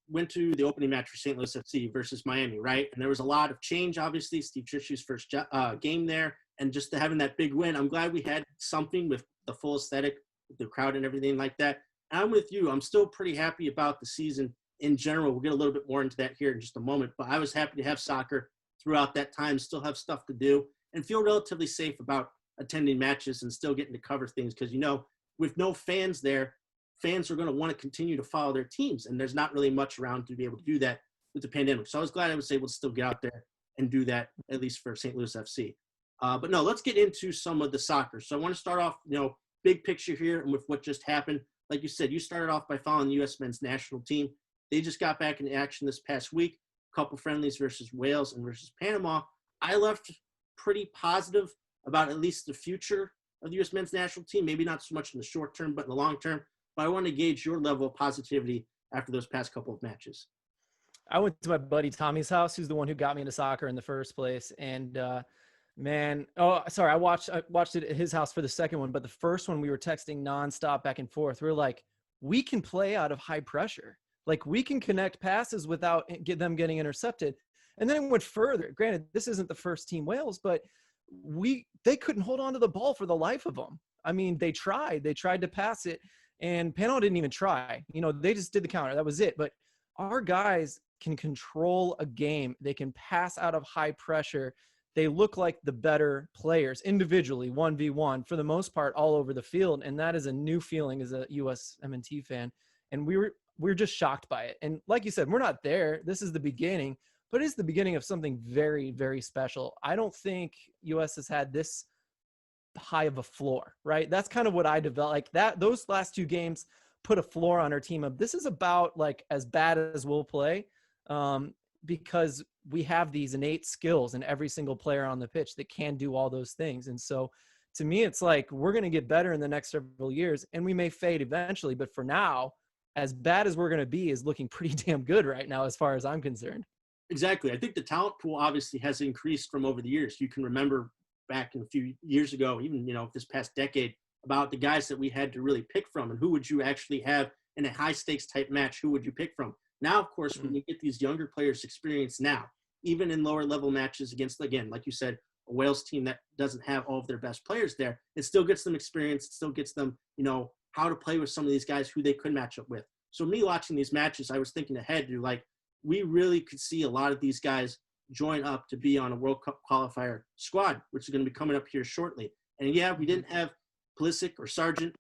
went to the opening match for St. Louis FC versus Miami, right? And there was a lot of change, obviously. Steve Trishu's first game there, and just having that big win. I'm glad we had something with the full aesthetic, with the crowd and everything like that. And I'm with you. I'm still pretty happy about the season in general. We'll get a little bit more into that here in just a moment. But I was happy to have soccer throughout that time, still have stuff to do, and feel relatively safe about attending matches and still getting to cover things. Because, with no fans there, fans are going to want to continue to follow their teams. And there's not really much around to be able to do that with the pandemic. So I was glad I was able to still get out there and do that, at least for St. Louis FC. But no, let's get into some of the soccer. So I want to start off, big picture here and with what just happened. Like you said, you started off by following the U.S. men's national team. They just got back into action this past week, a couple friendlies versus Wales and versus Panama. I left pretty positive about at least the future of the U.S. men's national team, maybe not so much in the short term, but in the long term. But I want to gauge your level of positivity after those past couple of matches. I went to my buddy Tommy's house, who's the one who got me into soccer in the first place. And man, I watched it at his house for the second one, but the first one we were texting nonstop back and forth. We were like, we can play out of high pressure. We can connect passes without them getting intercepted. And then it went further. Granted, this isn't the first team Wales, but they couldn't hold on to the ball for the life of them. I mean, they tried to pass it, and Panama didn't even try. They just did the counter. That was it. But our guys can control a game. They can pass out of high pressure. They look like the better players individually, 1v1, for the most part, all over the field. And that is a new feeling as a USMNT fan. And we're just shocked by it. And like you said, we're not there. This is the beginning, but it's the beginning of something very, very special. I don't think US has had this high of a floor, right? That's kind of what I developed. Those last two games put a floor on our team of this is about as bad as we'll play, because we have these innate skills in every single player on the pitch that can do all those things. And so to me, it's we're going to get better in the next several years, and we may fade eventually, but for now, as bad as we're going to be is looking pretty damn good right now, as far as I'm concerned. Exactly. I think the talent pool obviously has increased from over the years. You can remember back in a few years ago, even, this past decade, about the guys that we had to really pick from and who would you actually have in a high stakes type match. Who would you pick from? Now, of course, when you get these younger players experience now, even in lower level matches against, again, like you said, a Wales team that doesn't have all of their best players there, it still gets them experience. It still gets them, how to play with some of these guys who they could match up with. So me watching these matches, I was thinking ahead to we really could see a lot of these guys join up to be on a World Cup qualifier squad, which is going to be coming up here shortly. And yeah, we didn't have Pulisic or Sargent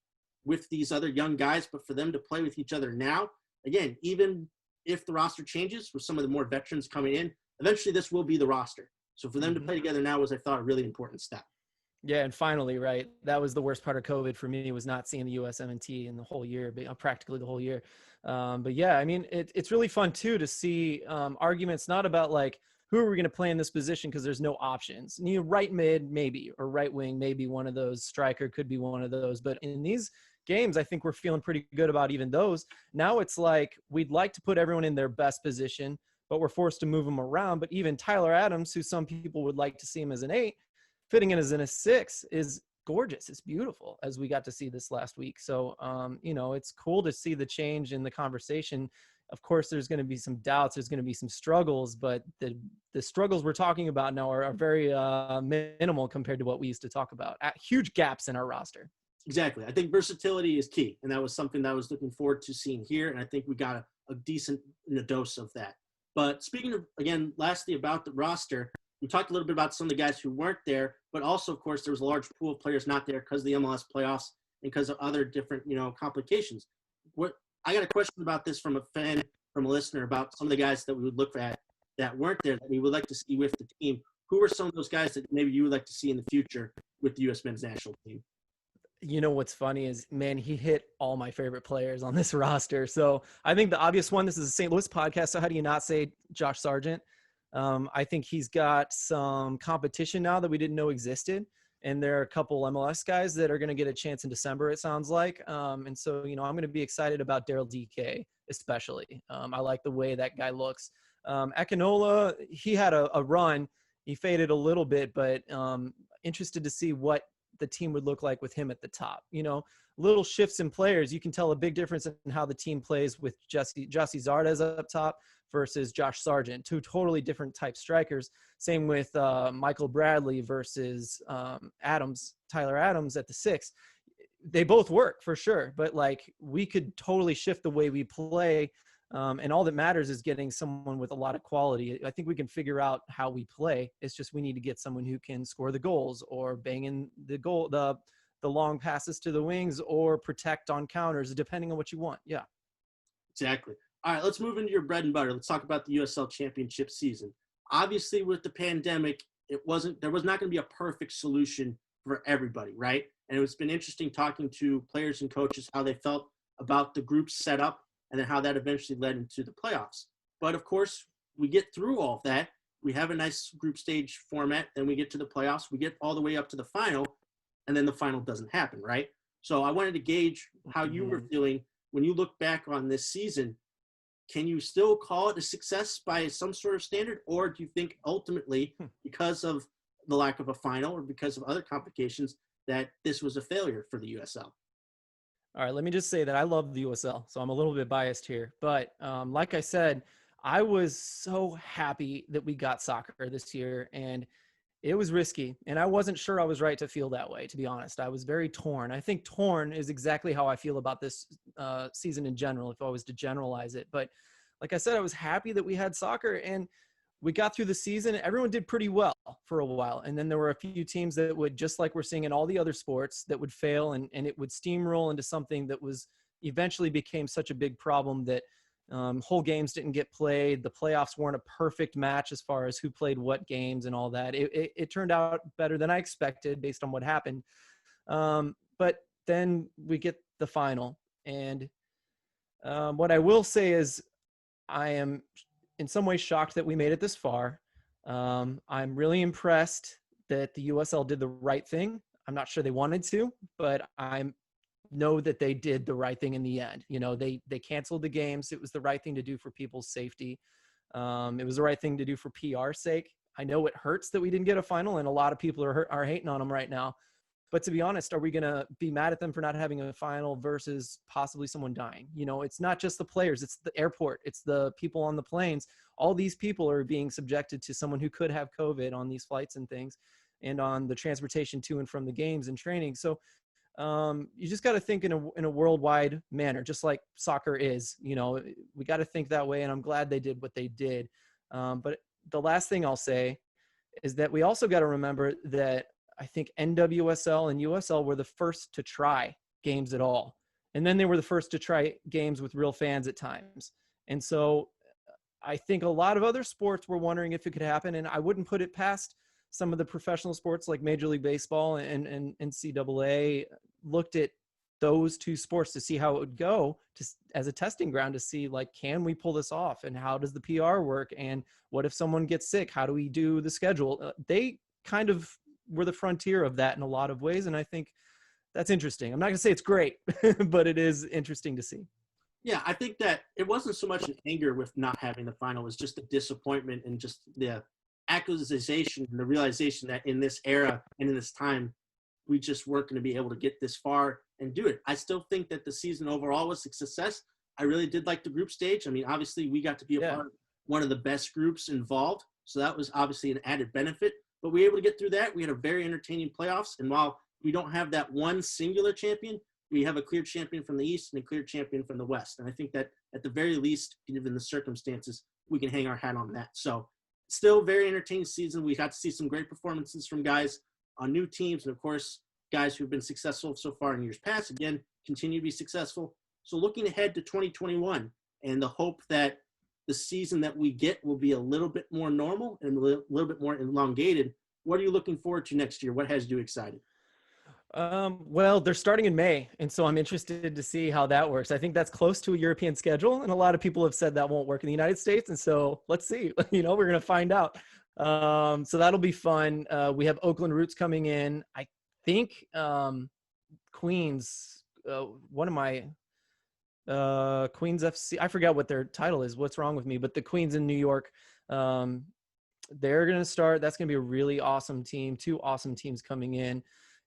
with these other young guys, but for them to play with each other now, again, even if the roster changes with some of the more veterans coming in, eventually this will be the roster. So for them to play together now was, I thought, a really important step. Yeah, and finally, right, that was the worst part of COVID for me, was not seeing the USMNT in the whole year, practically the whole year. But yeah, I mean, it's really fun too to see arguments not about like who are we going to play in this position because there's no options. Right mid maybe, or right wing maybe, one of those. Striker could be one of those. But in these games, I think we're feeling pretty good about even those. Now it's like we'd like to put everyone in their best position, but we're forced to move them around. But even Tyler Adams, who some people would like to see him as an 8, fitting in as in a 6 is gorgeous. It's beautiful, as we got to see this last week. So, it's cool to see the change in the conversation. Of course, there's going to be some doubts. There's going to be some struggles, but the struggles we're talking about now are very minimal compared to what we used to talk about. Huge gaps in our roster. Exactly. I think versatility is key, and that was something that I was looking forward to seeing here, and I think we got a decent dose of that. But speaking of, again, lastly about the roster, we talked a little bit about some of the guys who weren't there, but also, of course, there was a large pool of players not there because of the MLS playoffs and because of other different, complications. I got a question about this from a fan, from a listener, about some of the guys that we would look at that weren't there that we would like to see with the team. Who are some of those guys that maybe you would like to see in the future with the U.S. men's national team? You know what's funny is, man, he hit all my favorite players on this roster. So I think the obvious one, this is a St. Louis podcast, so how do you not say Josh Sargent? I think he's got some competition now that we didn't know existed. And there are a couple MLS guys that are going to get a chance in December, it sounds like. And so, I'm going to be excited about Daryl DK, especially. I like the way that guy looks. Akinola, he had a run. He faded a little bit, but interested to see what the team would look like with him at the top. Little shifts in players. You can tell a big difference in how the team plays with Jesse Zardes up top versus Josh Sargent, 2 totally different type strikers. Same with Michael Bradley versus Tyler Adams at the 6. They both work for sure, but like we could totally shift the way we play. And all that matters is getting someone with a lot of quality. I think we can figure out how we play. It's just we need to get someone who can score the goals or bang in the goal, the long passes to the wings, or protect on counters, depending on what you want. Yeah. Exactly. All right, let's move into your bread and butter. Let's talk about the USL Championship season. Obviously, with the pandemic, there was not going to be a perfect solution for everybody, right? And it's been interesting talking to players and coaches how they felt about the group setup and then how that eventually led into the playoffs. But of course, we get through all of that. We have a nice group stage format. Then we get to the playoffs. We get all the way up to the final, and then the final doesn't happen, right? So I wanted to gauge how you were feeling when you look back on this season. Can you still call it a success by some sort of standard, or do you think ultimately, because of the lack of a final or because of other complications, that this was a failure for the USL? All right, let me just say that I love the USL, so I'm a little bit biased here. But like I said, I was so happy that we got soccer this year, and it was risky. And I wasn't sure I was right to feel that way, to be honest. I was very torn. I think torn is exactly how I feel about this season in general, if I was to generalize it. But like I said, I was happy that we had soccer, and we got through the season. Everyone did pretty well for a while. And then there were a few teams that would, just like we're seeing in all the other sports, that would fail, and it would steamroll into something that was eventually became such a big problem that whole games didn't get played. The playoffs weren't a perfect match as far as who played what games and all that. It turned out better than I expected based on what happened. But then we get the final. And what I will say is I am in some ways shocked that we made it this far. I'm really impressed that the USL did the right thing. I'm not sure they wanted to, but I know that they did the right thing in the end. They canceled the games. It was the right thing to do for people's safety. It was the right thing to do for PR's sake. I know it hurts that we didn't get a final, and a lot of people are hating on them right now. But to be honest, are we going to be mad at them for not having a final versus possibly someone dying? It's not just the players. It's the airport. It's the people on the planes. All these people are being subjected to someone who could have COVID on these flights and things, and on the transportation to and from the games and training. So you just got to think in a worldwide manner, just like soccer is. We got to think that way, and I'm glad they did what they did. But the last thing I'll say is that we also got to remember that I think NWSL and USL were the first to try games at all. And then they were the first to try games with real fans at times. And so I think a lot of other sports were wondering if it could happen. And I wouldn't put it past some of the professional sports like Major League Baseball and NCAA looked at those two sports to see how it would go as a testing ground to see, like, can we pull this off? And how does the PR work? And what if someone gets sick? How do we do the schedule? They kind of were the frontier of that in a lot of ways. And I think that's interesting. I'm not going to say it's great, but it is interesting to see. Yeah, I think that it wasn't so much an anger with not having the final. It was just a disappointment and just the accusation and the realization that in this era and in this time, we just weren't going to be able to get this far and do it. I still think that the season overall was a success. I really did like the group stage. I mean, obviously, we got to be a part of one of the best groups involved. So that was obviously an added benefit. But we were able to get through that. We had a very entertaining playoffs. And while we don't have that one singular champion, we have a clear champion from the East and a clear champion from the West. And I think that at the very least, given the circumstances, we can hang our hat on that. So still very entertaining season. We got to see some great performances from guys on new teams. And of course, guys who've been successful so far in years past, again, continue to be successful. So looking ahead to 2021 and the hope that the season that we get will be a little bit more normal and a little bit more elongated. What are you looking forward to next year? What has you excited? Well, they're starting in May, and so I'm interested to see how that works. I think that's close to a European schedule, and a lot of people have said that won't work in the United States, and so let's see. We're going to find out. So that'll be fun. We have Oakland Roots coming in. I think Queens, one of my Queens FC, I forgot what their title is. What's wrong with me? But the Queens in New York, they're going to start. That's going to be a really awesome team. Two awesome teams coming in.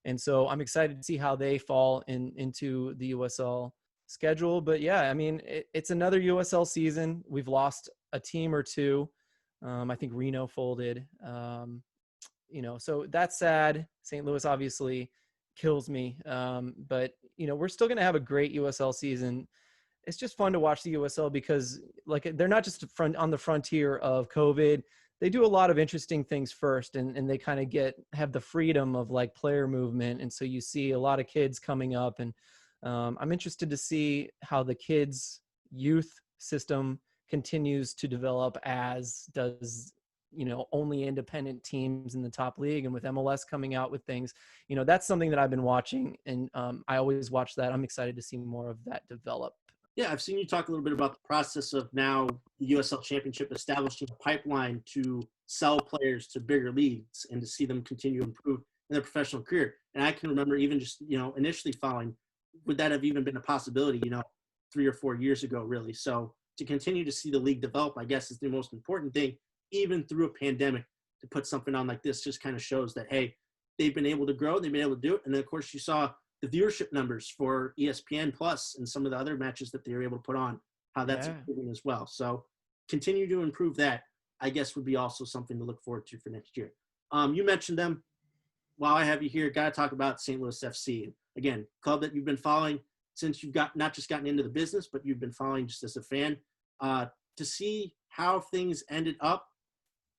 And so I'm excited to see how they fall into the USL schedule. But yeah, I mean, it's another USL season. We've lost a team or two. I think Reno folded, so that's sad. St. Louis obviously kills me. But we're still going to have a great USL season. It's just fun to watch the USL because they're not just on the frontier of COVID. They do a lot of interesting things first, and they kind of have the freedom of player movement. And so you see a lot of kids coming up, and I'm interested to see how the kids youth system continues to develop, as does, only independent teams in the top league. And with MLS coming out with things, that's something that I've been watching, and I always watch that. I'm excited to see more of that develop. Yeah, I've seen you talk a little bit about the process of now the USL Championship establishing a pipeline to sell players to bigger leagues and to see them continue to improve in their professional career. And I can remember even just, initially following, would that have even been a possibility, 3 or 4 years ago, really? So to continue to see the league develop, I guess, is the most important thing, even through a pandemic. To put something on like this just kind of shows that, hey, they've been able to grow, they've been able to do it. And then, of course, you saw the viewership numbers for ESPN Plus and some of the other matches that they were able to put on, how that's improving as well. So continue to improve that, I guess, would be also something to look forward to for next year. You mentioned them. While I have you here, got to talk about St. Louis FC. Again, club that you've been following since you've not just gotten into the business, but you've been following just as a fan. To see how things ended up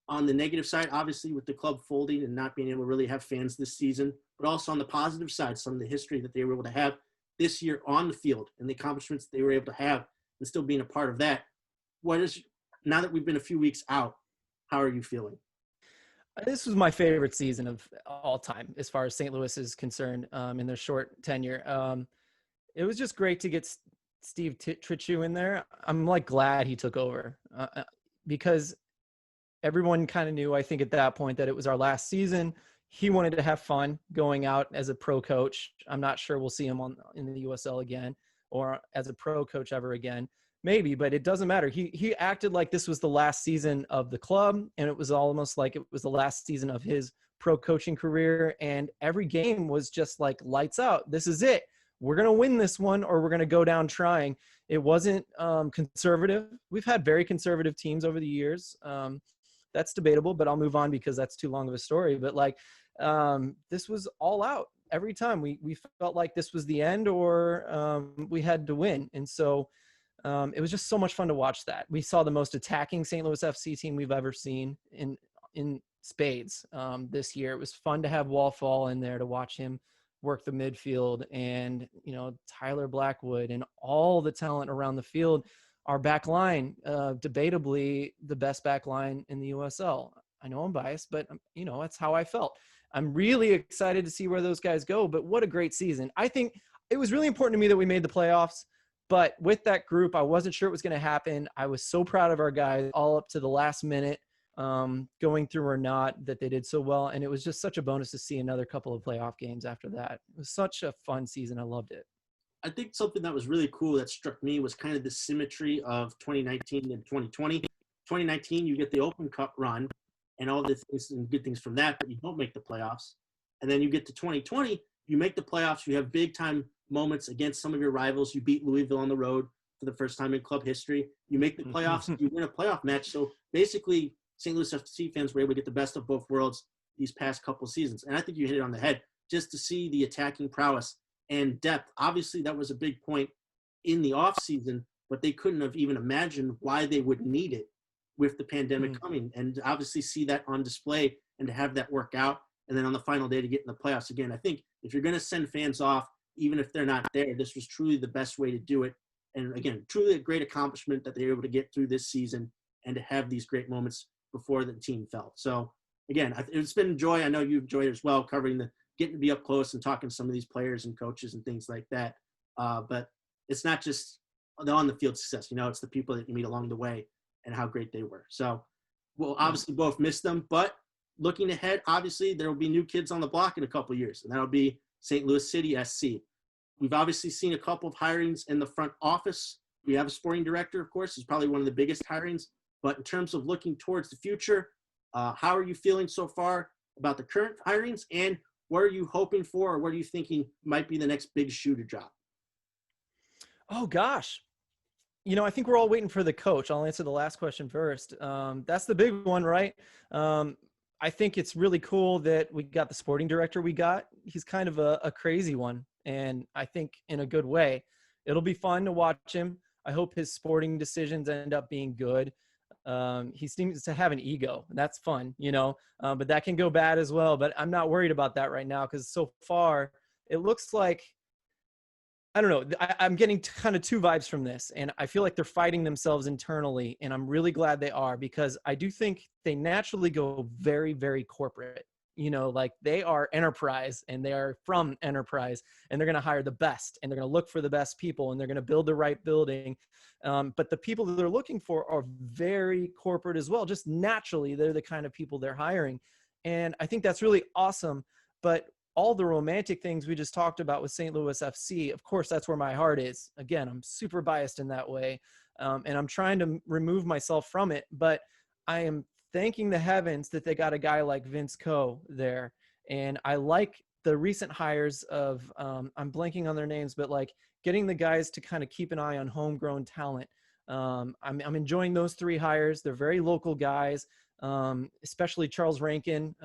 on the negative side, obviously with the club folding and not being able to really have fans this season, but also on the positive side, some of the history that they were able to have this year on the field and the accomplishments they were able to have and still being a part of that. Now that we've been a few weeks out, how are you feeling? This was my favorite season of all time as far as St. Louis is concerned, in their short tenure. It was just great to get Steve Trichu in there. I'm glad he took over because everyone kind of knew, I think, at that point that it was our last season. He wanted to have fun going out as a pro coach. I'm not sure we'll see him in the USL again or as a pro coach ever again. Maybe, but it doesn't matter. He acted like this was the last season of the club, and it was almost like it was the last season of his pro coaching career. And every game was just lights out. This is it. We're going to win this one or we're going to go down trying. It wasn't conservative. We've had very conservative teams over the years. That's debatable, but I'll move on because that's too long of a story. But this was all out every time. We felt like this was the end or we had to win. And so it was just so much fun to watch that. We saw the most attacking St. Louis FC team we've ever seen in spades this year. It was fun to have Wallfall in there to watch him work the midfield, and Tyler Blackwood and all the talent around the field. Our back line, debatably the best back line in the USL. I know I'm biased, but that's how I felt. I'm really excited to see where those guys go, but what a great season. I think it was really important to me that we made the playoffs, but with that group, I wasn't sure it was going to happen. I was so proud of our guys all up to the last minute, going through or not, that they did so well. And it was just such a bonus to see another couple of playoff games after that. It was such a fun season. I loved it. I think something that was really cool that struck me was kind of the symmetry of 2019 and 2020. 2019, you get the Open Cup run and all the things and good things from that, but you don't make the playoffs. And then you get to 2020, you make the playoffs. You have big time moments against some of your rivals. You beat Louisville on the road for the first time in club history. You make the playoffs. You win a playoff match. So basically, St. Louis FC fans were able to get the best of both worlds these past couple of seasons. And I think you hit it on the head, just to see the attacking prowess and depth. Obviously, that was a big point in the offseason, but they couldn't have even imagined why they would need it with the pandemic coming. And obviously see that on display and to have that work out. And then on the final day to get in the playoffs again. I think if you're going to send fans off, even if they're not there, this was truly the best way to do it. And again, truly a great accomplishment that they were able to get through this season and to have these great moments before the team fell. So again, it's been a joy. I know you enjoyed it as well, covering getting to be up close and talking to some of these players and coaches and things like that. But it's not just the on the field success, it's the people that you meet along the way and how great they were. So we'll obviously both miss them, but looking ahead, obviously there will be new kids on the block in a couple of years, and that'll be St. Louis City SC. We've obviously seen a couple of hirings in the front office. We have a sporting director, of course, is probably one of the biggest hirings. But in terms of looking towards the future, how are you feeling so far about the current hirings, and what are you hoping for, or what are you thinking might be the next big shoe to drop? Oh, gosh. I think we're all waiting for the coach. I'll answer the last question first. That's the big one, right? I think it's really cool that we got the sporting director we got. He's kind of a crazy one, and I think in a good way. It'll be fun to watch him. I hope his sporting decisions end up being good. He seems to have an ego, and that's fun, but that can go bad as well. But I'm not worried about that right now, because so far it looks like, I don't know, I'm getting kind of two vibes from this, and I feel like they're fighting themselves internally, and I'm really glad they are, because I do think they naturally go very, very corporate. Like they are enterprise, and they are from enterprise, and they're going to hire the best, and they're going to look for the best people, and they're going to build the right building. But the people that they're looking for are very corporate as well. Just naturally, they're the kind of people they're hiring. And I think that's really awesome. But all the romantic things we just talked about with St. Louis FC, of course, that's where my heart is. Again, I'm super biased in that way. And I'm trying to remove myself from it. But I am thanking the heavens that they got a guy like Vince Coe there. And I like the recent hires of, I'm blanking on their names, but like getting the guys to kind of keep an eye on homegrown talent. I'm enjoying those three hires. They're very local guys, especially Charles Rankin.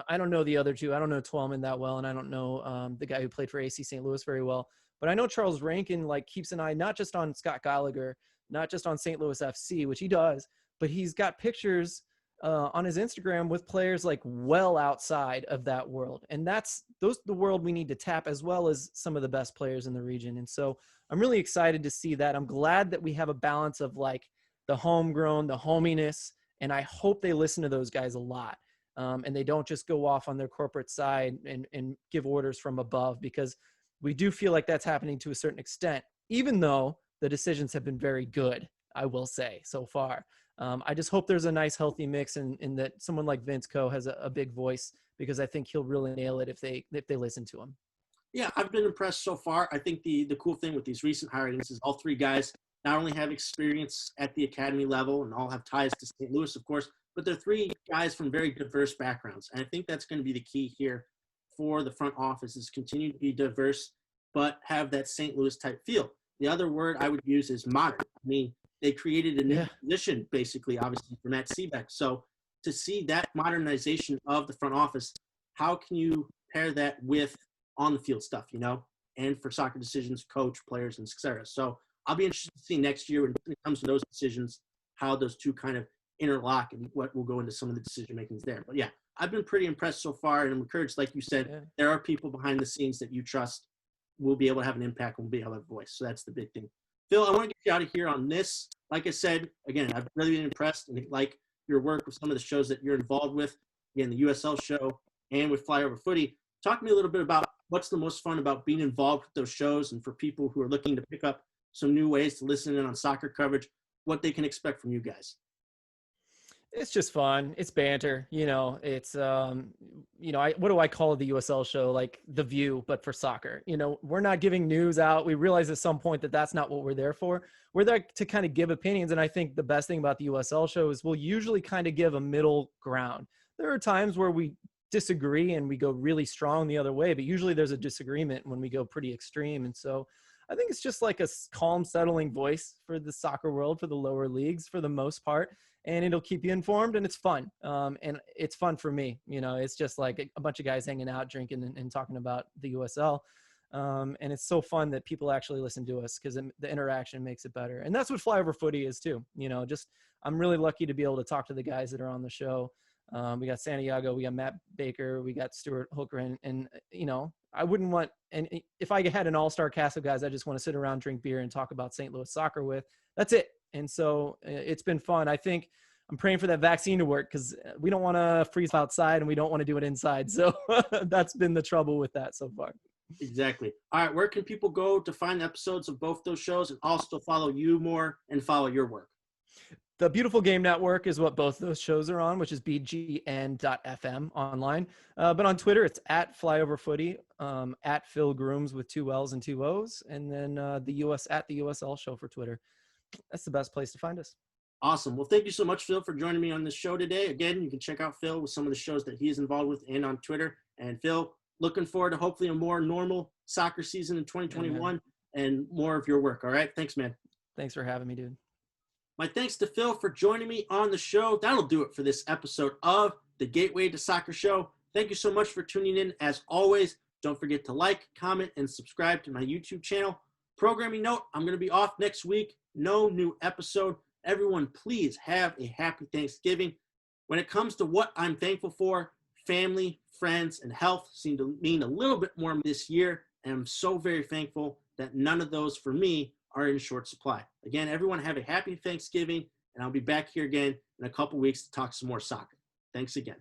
I don't know the other two. I don't know Twelman that well, and I don't know the guy who played for AC St. Louis very well. But I know Charles Rankin keeps an eye not just on Scott Gallagher, not just on St. Louis FC, which he does, but he's got pictures on his Instagram with players well outside of that world. And those the world we need to tap, as well as some of the best players in the region. And so I'm really excited to see that. I'm glad that we have a balance of the homegrown, the hominess, and I hope they listen to those guys a lot. And they don't just go off on their corporate side and give orders from above, because we do feel like that's happening to a certain extent, even though the decisions have been very good, I will say, so far. I just hope there's a nice, healthy mix, and that someone like Vince Coe has a big voice, because I think he'll really nail it if they listen to him. Yeah, I've been impressed so far. I think the cool thing with these recent hirings is all three guys not only have experience at the academy level and all have ties to St. Louis, of course, but they're three guys from very diverse backgrounds. And I think that's going to be the key here for the front office, is continue to be diverse, but have that St. Louis type feel. The other word I would use is modern. I mean, they created a new position, basically, obviously, for Matt Seebeck. So to see that modernization of the front office, how can you pair that with on-the-field stuff, and for soccer decisions, coach, players, and et cetera. So I'll be interested to see next year when it comes to those decisions, how those two kind of interlock and what will go into some of the decision makings there. But yeah, I've been pretty impressed so far, and I'm encouraged, like you said, Yeah. there are people behind the scenes that you trust will be able to have an impact and will be able to have a voice. So that's the big thing. Phil, I want to get you out of here on this. Like I said, again, I've really been impressed and like your work with some of the shows that you're involved with. Again, the USL show and with Flyover Footy. Talk to me a little bit about what's the most fun about being involved with those shows, and for people who are looking to pick up some new ways to listen in on soccer coverage, what they can expect from you guys. It's just fun. It's banter. It's, what do I call the USL show? Like The View, but for soccer. We're not giving news out. We realize at some point that that's not what we're there for. We're there to kind of give opinions. And I think the best thing about the USL show is we'll usually kind of give a middle ground. There are times where we disagree and we go really strong the other way, but usually there's a disagreement when we go pretty extreme. And so I think it's just like a calm, settling voice for the soccer world, for the lower leagues, for the most part. And it'll keep you informed, and it's fun. And it's fun for me. It's just like a bunch of guys hanging out, drinking, and talking about the USL. And it's so fun that people actually listen to us because the interaction makes it better. And that's what Flyover Footy is too. I'm really lucky to be able to talk to the guys that are on the show. We got Santiago, we got Matt Baker, we got Stuart Hooker, and I wouldn't want, and if I had an all-star cast of guys I just want to sit around, drink beer, and talk about St. Louis soccer with, that's it. And so it's been fun. I think I'm praying for that vaccine to work because we don't want to freeze outside and we don't want to do it inside. So that's been the trouble with that so far. Exactly. All right. Where can people go to find episodes of both those shows and also follow you more and follow your work? The Beautiful Game Network is what both those shows are on, which is bgn.fm online. But on Twitter, it's at FlyoverFooty, at Phil Grooms with 2 L's and 2 O's, and then the USL show for Twitter. That's the best place to find us. Awesome. Well, thank you so much, Phil, for joining me on this show today. Again, you can check out Phil with some of the shows that he is involved with and on Twitter. And Phil, looking forward to hopefully a more normal soccer season in 2021 and more of your work. All right. Thanks, man. Thanks for having me, dude. My thanks to Phil for joining me on the show. That'll do it for this episode of the Gateway to Soccer Show. Thank you so much for tuning in. As always, don't forget to like, comment, and subscribe to my YouTube channel. Programming note, I'm going to be off next week. No new episode. Everyone, please have a happy Thanksgiving. When it comes to what I'm thankful for, family, friends, and health seem to mean a little bit more this year. And I'm so very thankful that none of those for me are in short supply. Again, everyone have a happy Thanksgiving, and I'll be back here again in a couple weeks to talk some more soccer. Thanks again.